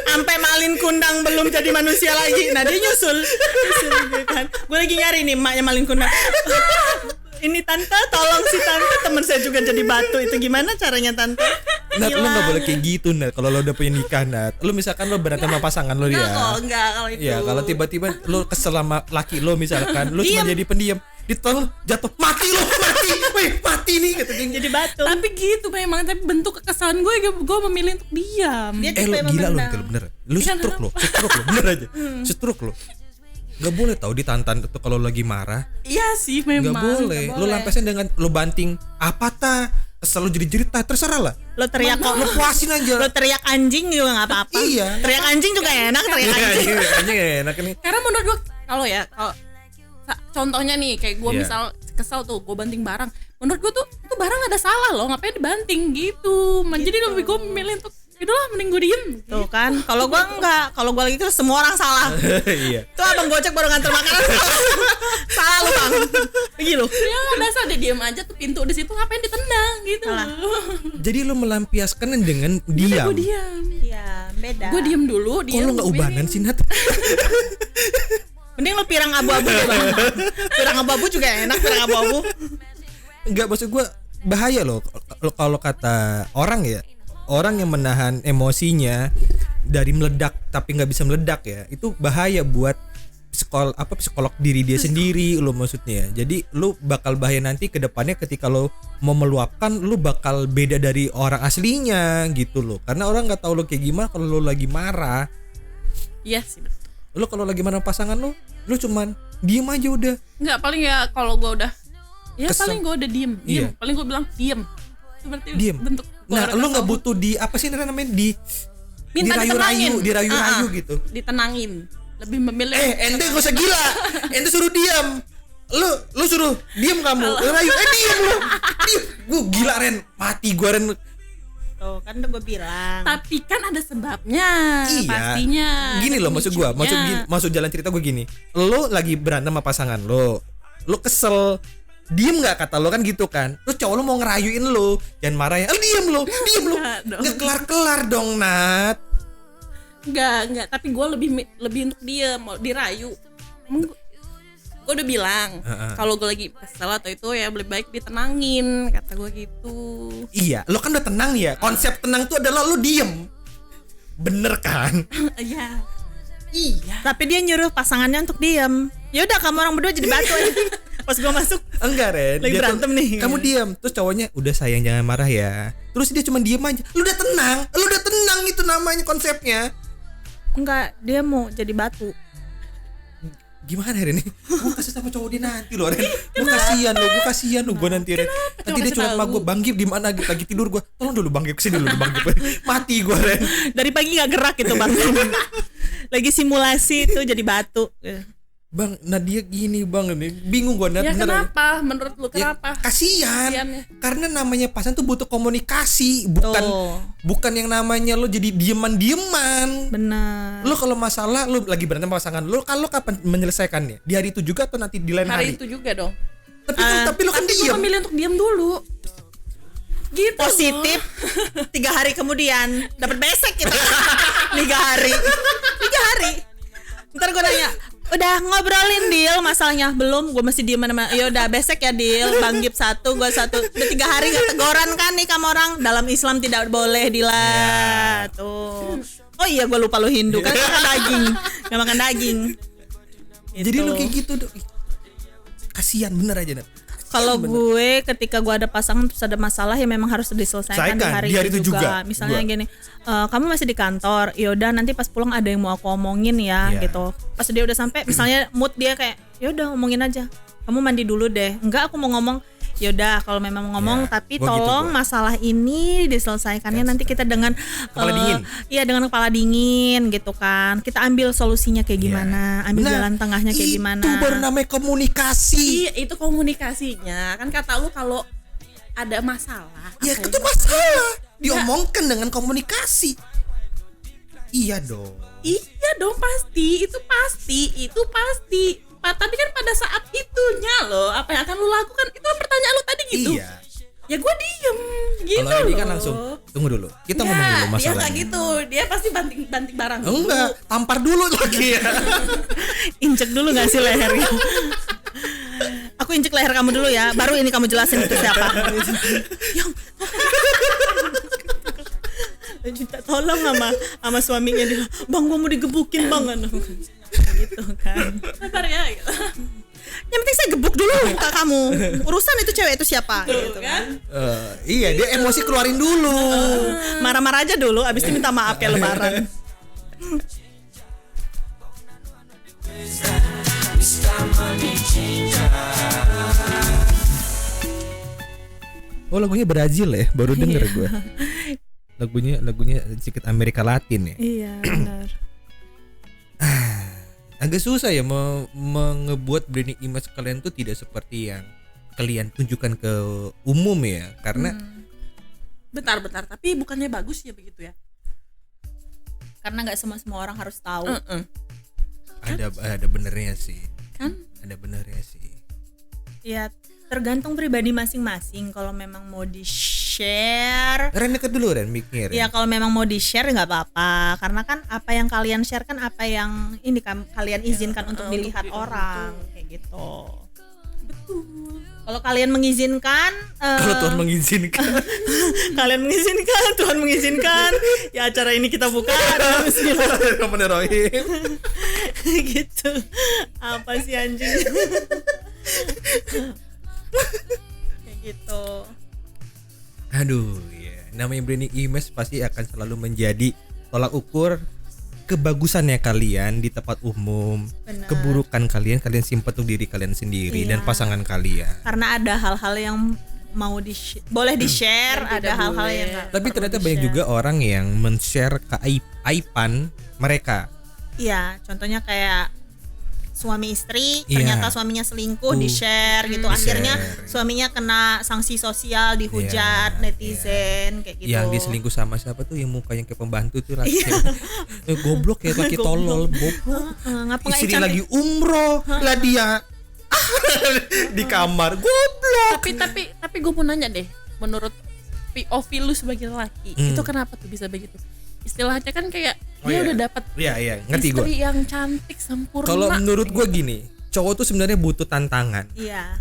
Speaker 1: Sampai Malin Kundang belum jadi manusia lagi. Nah, dia nyusul gitu kan. Gue lagi nyari nih emaknya Malin Kundang. Ini tante, tolong si tante, teman saya juga jadi batu. Itu gimana caranya tante?
Speaker 2: Nat, lo gak boleh kayak gitu Nat. Kalau lo udah punya nikah Nat, lo misalkan lo berantem sama pasangan lo
Speaker 1: Enggak kalau itu.
Speaker 2: Ya kalau tiba-tiba lo kesel sama laki lo misalkan, lo cuma jadi pendiam, ditolong jatuh mati nih kata dia.
Speaker 1: Jadi batu.
Speaker 4: Tapi gitu memang, tapi bentuk kekesalan gue memilih untuk diam.
Speaker 1: Dia
Speaker 2: Lo
Speaker 1: tipe
Speaker 2: gila lo
Speaker 1: memendam.
Speaker 2: bener. Lo stroke lo bener aja. Stroke lo. Gak boleh tau ditantan itu kalau lagi marah.
Speaker 4: Iya sih memang.
Speaker 2: Gak boleh. Lo lampiasin dengan lo banting apa ta? Kesel lo jerit-jerit terserah lah.
Speaker 1: Lo teriak kok.
Speaker 2: Lo puasin aja.
Speaker 1: Lo teriak anjing juga nggak apa-apa.
Speaker 2: Iya.
Speaker 1: Teriak anjing juga enak, teriak anjing.
Speaker 2: Anjing enak nih.
Speaker 4: Karena menurut gue kalau contohnya nih kayak gue
Speaker 2: Iya.
Speaker 4: misal kesel tuh gue banting barang, menurut gue tuh itu barang ada salah loh, ngapain dibanting gitu. Jadi lebih gue memilih untuk itulah mending gue diem.
Speaker 1: Tuh kan, kalau gua enggak, kalau gua lagi itu semua orang salah.
Speaker 2: Iya.
Speaker 1: Tuh abang gocek baru nganter makanan. Salah lu bang. Begitu.
Speaker 4: Ya nggak dasar dia diem aja tuh pintu di situ, ngapain ditendang gitu.
Speaker 1: Salah.
Speaker 2: Jadi lo melampiaskan dengan diam.
Speaker 4: Gue diam.
Speaker 1: Iya, beda.
Speaker 4: Gue diem dulu.
Speaker 2: Kok lo gak ubanan sih Nat?
Speaker 1: Mending lu pirang abu-abu deh bang. Pirang abu-abu juga enak, pirang abu-abu.
Speaker 2: Enggak, maksud gue bahaya loh kalau kata orang ya, orang yang menahan emosinya dari meledak tapi nggak bisa meledak ya, itu bahaya buat psikolog diri dia sendiri lo maksudnya. Jadi lo bakal bahaya nanti ke depannya ketika lo mau meluapkan, lo bakal beda dari orang aslinya gitu loh, karena orang nggak tahu lo kayak gimana kalau lo lagi marah.
Speaker 4: Iya sih.
Speaker 2: Lo kalau lagi marah pasangan lo cuman diem aja udah.
Speaker 4: Nggak, paling ya kalau gue udah
Speaker 2: Kesel.
Speaker 4: paling gue udah diem.
Speaker 2: Iya.
Speaker 4: Paling gue bilang diem. Itu berarti
Speaker 2: Diem.
Speaker 4: bentuk gua
Speaker 2: Nah
Speaker 4: udah
Speaker 2: lo
Speaker 4: kesel.
Speaker 2: nggak butuh di apa sih namanya
Speaker 4: Minta
Speaker 2: dirayu-rayu
Speaker 4: ditenangin.
Speaker 2: gitu.
Speaker 4: Ditenangin. Lebih memilih
Speaker 2: Ente gak usah gila. Ente suruh diam. Lu suruh diam kamu. Rayu, diam lu. Diam. Gue gila Ren. Mati gue Ren.
Speaker 1: Tuh kan udah gue bilang.
Speaker 4: tapi kan ada sebabnya.
Speaker 2: Iya.
Speaker 4: Pastinya.
Speaker 2: Gini loh maksud gue. Maksud jalan cerita gue gini. Lo lagi berantem sama pasangan lo. Lo kesel. Diem gak kata lo kan gitu kan. Terus cowok lo mau ngerayuin lo. Jangan marah ya. Diem lo.
Speaker 4: Enggak dong.
Speaker 2: Nggak kelar-kelar dong Nat.
Speaker 4: Enggak, tapi gue lebih untuk dia mau dirayu. Gue udah bilang kalau gue lagi kesel atau itu ya lebih baik ditenangin, kata gue gitu.
Speaker 2: Iya. Lo kan udah tenang ya. Konsep tenang tuh adalah lo diem. Bener kan?
Speaker 4: Iya. Iya.
Speaker 1: Tapi dia nyuruh pasangannya untuk diam. Ya udah kamu orang berdua jadi batu aja. Pas gue masuk,
Speaker 2: Enggak Ren.
Speaker 1: Lagi
Speaker 2: Dia
Speaker 1: berantem nih.
Speaker 2: Kamu diam. Terus cowoknya udah sayang jangan marah ya. Terus dia cuma diem aja. Lu udah tenang itu namanya konsepnya.
Speaker 1: enggak, dia mau jadi batu.
Speaker 2: Gimana Ren ini? Gue kasih sama cowok dia nanti loh Ren. Gue kasihan lo gue nanti Ren. Nanti dia
Speaker 4: kasih
Speaker 2: curhat sama
Speaker 4: tahu.
Speaker 2: gue, Bang Gip di mana lagi tidur gue. Tolong dulu Bang Gip kesini dulu Bang Gip. Mati gue Ren.
Speaker 1: Dari pagi nggak gerak itu bang. Lagi simulasi itu jadi batu.
Speaker 2: Bang, Nadia gini Bang ini. Bingung gue Nat.
Speaker 4: Ya
Speaker 2: beneran.
Speaker 4: kenapa? Menurut lu
Speaker 2: Ya,
Speaker 4: kenapa?
Speaker 2: kasihan.
Speaker 4: Kasihannya.
Speaker 2: Karena namanya pasangan tuh butuh komunikasi,
Speaker 1: Tuh.
Speaker 2: bukan yang namanya lo jadi dieman.
Speaker 1: Benar.
Speaker 2: Lo kalau masalah lo lagi berantem sama pasangan lo, kalau kapan menyelesaikannya? Di hari itu juga atau nanti di lain hari?
Speaker 4: Hari itu juga dong.
Speaker 2: Tapi lo kan
Speaker 4: Tapi gue
Speaker 2: diem.
Speaker 4: memilih untuk diam dulu. Gitu.
Speaker 1: Positif 3 hari kemudian dapat besek kita. 3 hari. Ntar gue nanya, udah ngobrolin deal masalahnya belum? Gue masih diem mana? Ya udah besek ya deal. Bang Gip 1, gue 1. Udah 3 hari gak teguran kan nih kamu orang. Dalam Islam tidak boleh dilah. Tuh. Oh iya gue lupa lu Hindu kan gak makan daging. Gak makan daging.
Speaker 2: Jadi lo kayak gitu dong. Kasihan bener aja Nat.
Speaker 1: Kalau gue ketika gue ada pasangan terus ada masalah ya memang harus diselesaikan
Speaker 2: Selesaikan,
Speaker 1: di hari itu juga. Misalnya gini, kamu masih di kantor, yaudah nanti pas pulang ada yang mau aku omongin ya
Speaker 2: Iya.
Speaker 1: gitu. Pas dia udah sampai, misalnya mood dia kayak, yaudah omongin aja. Kamu mandi dulu deh. Enggak, aku mau ngomong Yaudah kalau memang ngomong,
Speaker 2: Ya,
Speaker 1: tapi
Speaker 2: gua gitu,
Speaker 1: tolong
Speaker 2: gua.
Speaker 1: masalah ini diselesaikannya nanti kita dengan
Speaker 2: Kepala dingin.
Speaker 1: Iya, dengan kepala dingin gitu kan. Kita ambil solusinya kayak gimana, ambil
Speaker 2: Nah,
Speaker 1: jalan tengahnya kayak gimana.
Speaker 2: Itu baru namanya komunikasi.
Speaker 4: Iya, itu komunikasinya. Kan kata lu kalau ada masalah.
Speaker 2: Ya
Speaker 4: apa
Speaker 2: itu masalah diomongkan dengan komunikasi. Iya dong.
Speaker 4: Iya dong, pasti. Tapi kan pada saat itunya loh, apa yang akan lu lakukan? Itu kan pertanyaan lu tadi gitu.
Speaker 2: Iya.
Speaker 4: Ya gue diem gitu
Speaker 2: Kalau ini
Speaker 4: loh.
Speaker 2: kan langsung tunggu dulu. Kita ngomong dulu
Speaker 4: Dia
Speaker 2: masalahnya.
Speaker 4: nggak gitu. Dia pasti banting barang dulu.
Speaker 2: Enggak, tampar dulu lagi ya.
Speaker 1: Injek dulu gak sih lehernya? Aku injek leher kamu dulu ya, baru ini kamu jelasin itu siapa. Yang minta tolong sama suaminya dia, bang gua mau digebukin bang, gitu kan.
Speaker 4: Sabar ya gitu.
Speaker 1: Yang penting saya gebuk dulu muka kamu, urusan itu cewek itu siapa gitu
Speaker 4: Kan?
Speaker 2: Iya, dia emosi keluarin dulu.
Speaker 1: Marah-marah aja dulu, abis itu minta maaf kayak lebaran.
Speaker 2: Oh, lagunya Brazil ya, baru denger gue. Lagunya sedikit Amerika Latin ya.
Speaker 1: Iya benar.
Speaker 2: Agak susah ya mengebuat branding image kalian tuh tidak seperti yang kalian tunjukkan ke umum ya, karena
Speaker 4: Bentar. Tapi bukannya bagus ya begitu ya?
Speaker 1: Karena nggak semua orang harus tahu.
Speaker 2: ada benernya sih.
Speaker 4: Kan?
Speaker 2: Ada benernya sih.
Speaker 1: Ya tergantung pribadi masing-masing. Kalau memang mau di-share,
Speaker 2: Ren deket dulu Ren mikir.
Speaker 1: ya kalau memang mau di-share nggak apa-apa. Karena kan apa yang kalian share kan apa yang ini kan kalian izinkan untuk dilihat orang kayak gitu. Betul. Kalau kalian mengizinkan,
Speaker 2: Kalau Tuhan mengizinkan.
Speaker 1: kalian mengizinkan, Tuhan mengizinkan, ya acara ini kita buka.
Speaker 2: Bismillahirrahmanirrahim.
Speaker 1: Gitu. Apa sih anjing? Kayak gitu.
Speaker 2: Aduh, ya. Namanya branding image pasti akan selalu menjadi tolak ukur kebagusannya kalian di tempat umum,
Speaker 1: Benar.
Speaker 2: keburukan kalian simpan untuk diri kalian sendiri
Speaker 1: Iya.
Speaker 2: dan pasangan kalian.
Speaker 1: Karena ada hal-hal yang mau boleh di-share, ada hal-hal yang nggak
Speaker 2: Tapi
Speaker 1: perlu
Speaker 2: ternyata banyak
Speaker 1: di-share.
Speaker 2: juga orang yang men-share keaiban mereka.
Speaker 1: Iya, contohnya kayak suami istri,
Speaker 2: Iya.
Speaker 1: ternyata suaminya selingkuh, di-share gitu.
Speaker 2: Di-share.
Speaker 1: Akhirnya suaminya kena sanksi sosial, dihujat
Speaker 2: Iya,
Speaker 1: netizen kayak gitu.
Speaker 2: Yang diselingkuh sama siapa tuh yang mukanya kayak pembantu tuh laki. Goblok ya, laki tolol, goblok.
Speaker 1: Ngapain
Speaker 2: Istri
Speaker 1: cantik?
Speaker 2: lagi umroh, lah dia di kamar, goblok.
Speaker 4: Tapi gue mau nanya deh, menurut POV lu sebagai laki, itu kenapa tuh bisa begitu? Istilahnya kan kayak
Speaker 2: Oh,
Speaker 4: dia
Speaker 2: iya.
Speaker 4: udah dapat
Speaker 2: Iya, ngerti gue.
Speaker 4: istri yang cantik sempurna.
Speaker 2: Kalau menurut gue gini, cowok tuh sebenarnya butuh tantangan.
Speaker 1: Iya.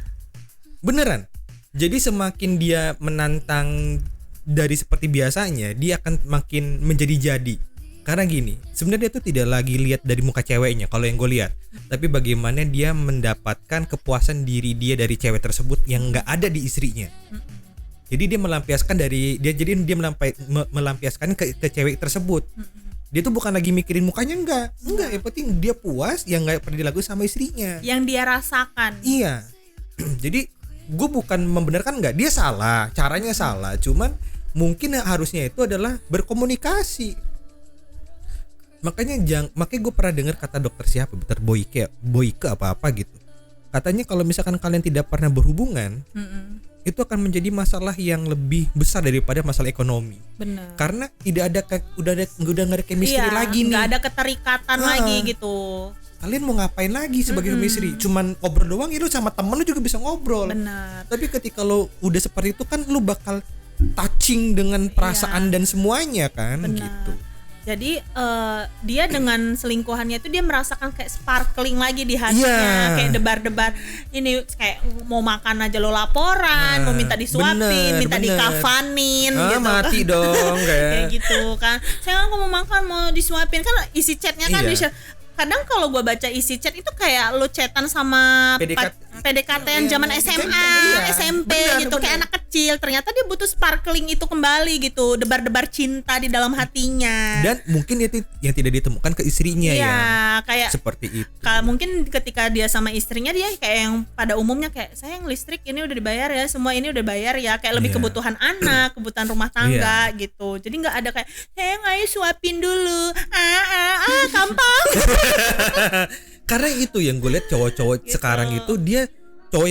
Speaker 2: Beneran. Jadi semakin dia menantang dari seperti biasanya, dia akan makin menjadi-jadi. Karena gini, sebenarnya dia tuh tidak lagi lihat dari muka ceweknya kalau yang gue lihat, tapi bagaimana dia mendapatkan kepuasan diri dia dari cewek tersebut yang nggak ada di istrinya. Jadi dia melampiaskan melampiaskan ke cewek tersebut. Dia tuh bukan lagi mikirin mukanya, enggak, yang penting dia puas yang nggak pernah dilakukan sama istrinya.
Speaker 1: Yang dia rasakan.
Speaker 2: Iya. Jadi gue bukan membenarkan nggak, dia salah, caranya salah, cuman mungkin yang harusnya itu adalah berkomunikasi. Makanya gue pernah dengar kata dokter siapa, dokter Boyke apa gitu. Katanya kalau misalkan kalian tidak pernah berhubungan, itu akan menjadi masalah yang lebih besar daripada masalah ekonomi.
Speaker 1: Benar.
Speaker 2: Karena tidak ada udah nggak ada chemistry lagi nih.
Speaker 1: Nggak ada keterikatan lagi gitu.
Speaker 2: Kalian mau ngapain lagi sebagai suami istri? Cuman ngobrol doang, ya lu sama temen lu juga bisa ngobrol.
Speaker 1: Benar.
Speaker 2: Tapi ketika lo udah seperti itu kan lu bakal touching dengan perasaan dan semuanya kan.
Speaker 1: Benar.
Speaker 2: Gitu.
Speaker 1: Jadi dia dengan selingkuhannya itu dia merasakan kayak sparkling lagi di hatinya,
Speaker 2: Iya.
Speaker 1: kayak debar-debar. Ini kayak mau makan aja lo laporan, mau minta disuapin, minta dikafanin gitu.
Speaker 2: Mati
Speaker 1: kan.
Speaker 2: dong
Speaker 1: Kayak gitu kan. Saya aku mau makan, mau disuapin, kan isi chatnya kan
Speaker 2: Iya.
Speaker 1: di-share. Kadang kalau gue baca isi chat itu kayak lo chatan sama PDKT-an zaman SMA,
Speaker 2: Iya,
Speaker 1: SMP
Speaker 2: benar,
Speaker 1: gitu, kayak anak kecil. Ternyata dia butuh sparkling itu kembali gitu, debar-debar cinta di dalam hatinya.
Speaker 2: Dan mungkin yang tidak ditemukan ke istrinya
Speaker 1: Iya,
Speaker 2: ya.
Speaker 1: kayak
Speaker 2: Seperti itu.
Speaker 1: mungkin ketika dia sama istrinya dia kayak yang pada umumnya kayak sayang listrik ini udah dibayar ya, semua ini udah bayar ya, kayak lebih
Speaker 2: Iya.
Speaker 1: kebutuhan anak, kebutuhan rumah tangga gitu. Jadi nggak ada kayak sayang ayo suapin dulu, gampang.
Speaker 2: Karena itu yang gue lihat cowok-cowok
Speaker 1: Gitu.
Speaker 2: sekarang itu dia cowok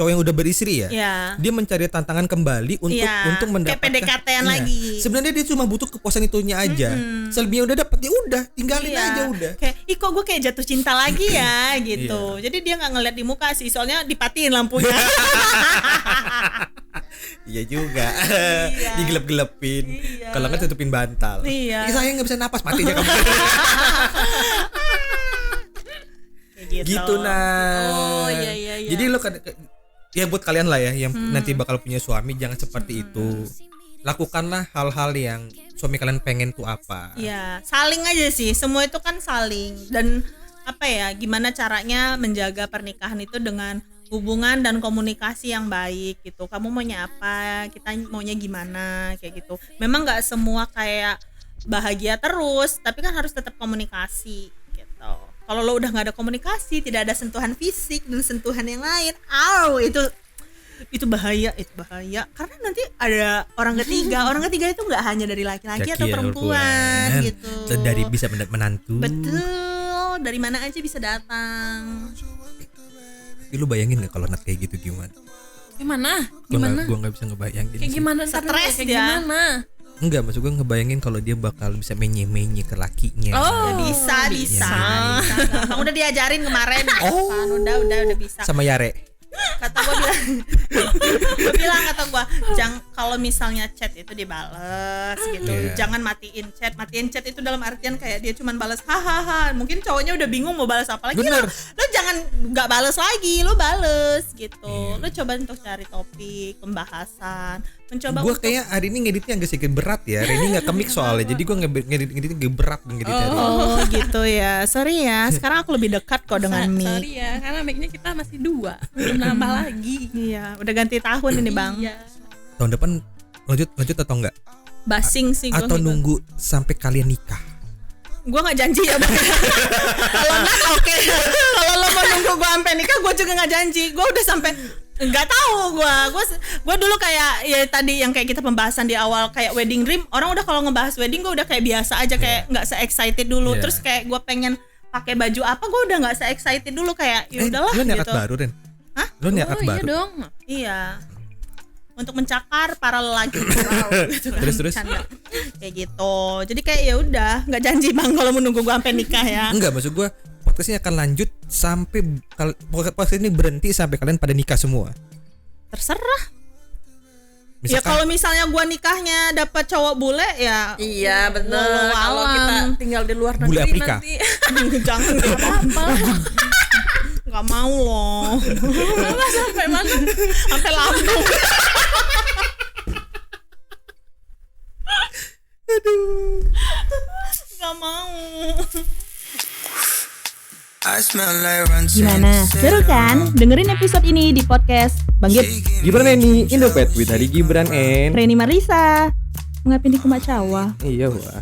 Speaker 2: yang udah beristri ya.
Speaker 1: Iya.
Speaker 2: Dia mencari tantangan kembali untuk
Speaker 1: Iya,
Speaker 2: mendapatkan
Speaker 1: kayak PDKT-an
Speaker 2: Iya.
Speaker 1: lagi.
Speaker 2: Sebenarnya dia cuma butuh kepuasan itunya aja. Selebihnya udah dapet ya udah, tinggalin
Speaker 1: Iya.
Speaker 2: aja udah.
Speaker 1: Kayak, ih kok gue kayak jatuh cinta lagi ya gitu. Jadi dia nggak ngeliat di muka sih, soalnya dipatiin lampunya.
Speaker 2: Iya juga.
Speaker 1: Iya.
Speaker 2: Digelap-gelepin.
Speaker 1: Iya.
Speaker 2: Kalau nggak tutupin bantal.
Speaker 1: Iya.
Speaker 2: Ih, saya nggak bisa napas, mati aja kamu.
Speaker 1: Kayak
Speaker 2: Gitu nah.
Speaker 4: Oh, iya.
Speaker 2: Jadi lo ya buat kalian lah ya yang nanti bakal punya suami, jangan seperti itu. Lakukanlah hal-hal yang suami kalian pengen tuh apa.
Speaker 1: Iya, saling aja sih. Semua itu kan saling. Dan apa ya, gimana caranya menjaga pernikahan itu dengan hubungan dan komunikasi yang baik gitu. Kamu maunya apa, kita maunya gimana, kayak gitu. Memang nggak semua kayak bahagia terus, tapi kan harus tetap komunikasi gitu. Kalau lo udah nggak ada komunikasi, tidak ada sentuhan fisik dan sentuhan yang lain, itu bahaya karena nanti ada orang ketiga itu nggak hanya dari laki-laki atau perempuan gitu.
Speaker 2: Dari bisa menantu.
Speaker 1: Betul, dari mana aja bisa datang.
Speaker 2: Tapi lu bayangin gak kalau Nat kayak gitu gimana?
Speaker 4: Gimana?
Speaker 2: Gue gak bisa ngebayangin
Speaker 4: Kayak
Speaker 2: sih.
Speaker 4: gimana?
Speaker 1: Stres
Speaker 4: kayak
Speaker 1: ya.
Speaker 4: gimana?
Speaker 2: Enggak, maksud gue ngebayangin kalau dia bakal bisa menye-menye ke lakinya.
Speaker 4: Oh,
Speaker 1: Bisa. Gampang, udah diajarin kemarin. Kan, udah bisa.
Speaker 2: Sama Yare.
Speaker 1: Kata gue bilang, kalau misalnya chat itu dibales gitu,
Speaker 2: Iya.
Speaker 1: jangan matiin chat itu dalam artian kayak dia cuman balas hahaha. Mungkin cowoknya udah bingung mau balas apa lagi.
Speaker 2: Bener.
Speaker 1: Lo jangan nggak balas lagi, lo bales gitu.
Speaker 2: Iya.
Speaker 1: Lo coba untuk cari topik pembahasan, mencoba
Speaker 2: Gue
Speaker 1: untuk
Speaker 2: kayak hari ini ngeditnya agak sedikit berat ya. Reni gak kemik soalnya, jadi gue ngeditnya agak berat ngedit hari ini.
Speaker 1: oh gitu ya. Sorry ya, sekarang aku lebih dekat kok dengan mic.
Speaker 4: Sorry ya, karena mic-nya kita masih 2, belum nambah lagi.
Speaker 1: Iya, udah ganti tahun ini bang.
Speaker 4: Iya.
Speaker 2: Tahun depan lanjut atau enggak?
Speaker 1: Basing sih gue.
Speaker 2: Atau nunggu sampai kalian nikah?
Speaker 1: Gue nggak janji ya bang. Kalau Nat oke. Kalau lo mau nunggu gue sampai nikah, gue juga nggak janji. Gue udah sampai nggak tahu. Gue dulu kayak ya tadi yang kayak kita pembahasan di awal kayak wedding dream. Orang udah kalau ngebahas wedding gue udah kayak biasa aja, kayak nggak se-excited dulu.
Speaker 2: Iya.
Speaker 1: Terus kayak gue pengen pakai baju apa, gue udah nggak se-excited dulu, kayak ya udahlah
Speaker 2: Lo niat
Speaker 1: gitu.
Speaker 2: baru Ren?
Speaker 1: Hah?
Speaker 2: Lo niat
Speaker 4: Oh iya
Speaker 2: baru?
Speaker 4: dong.
Speaker 1: Iya. Untuk mencakar para lelaki. Gitu kan.
Speaker 2: Terus?
Speaker 1: Canda. Kayak gitu. Jadi kayak ya udah nggak janji bang kalau menunggu gue sampai nikah ya.
Speaker 2: Enggak, maksud gue podcast ini akan lanjut sampai podcast ini berhenti sampai kalian pada nikah semua.
Speaker 1: Terserah. Ya
Speaker 2: Misalkan
Speaker 1: kalau misalnya gua nikahnya dapat cowok bule ya.
Speaker 4: Iya benar.
Speaker 1: Walau
Speaker 4: Kalau
Speaker 1: alam.
Speaker 4: kita tinggal di luar
Speaker 2: Bule
Speaker 4: negeri
Speaker 2: Afrika.
Speaker 4: nanti
Speaker 1: Jangan apa-apa. Gak mau loh.
Speaker 4: sampai mana?
Speaker 1: Sampai Lampung. Gak mau.
Speaker 5: I smell like ransom.
Speaker 6: Gimana? Seru kan? Dengerin episode ini di podcast Bang Gib,
Speaker 2: Gibran ini Indopet with Hari Gibran and
Speaker 6: Reni Marisa. Mengapin di Kumacawa.
Speaker 2: iya wah.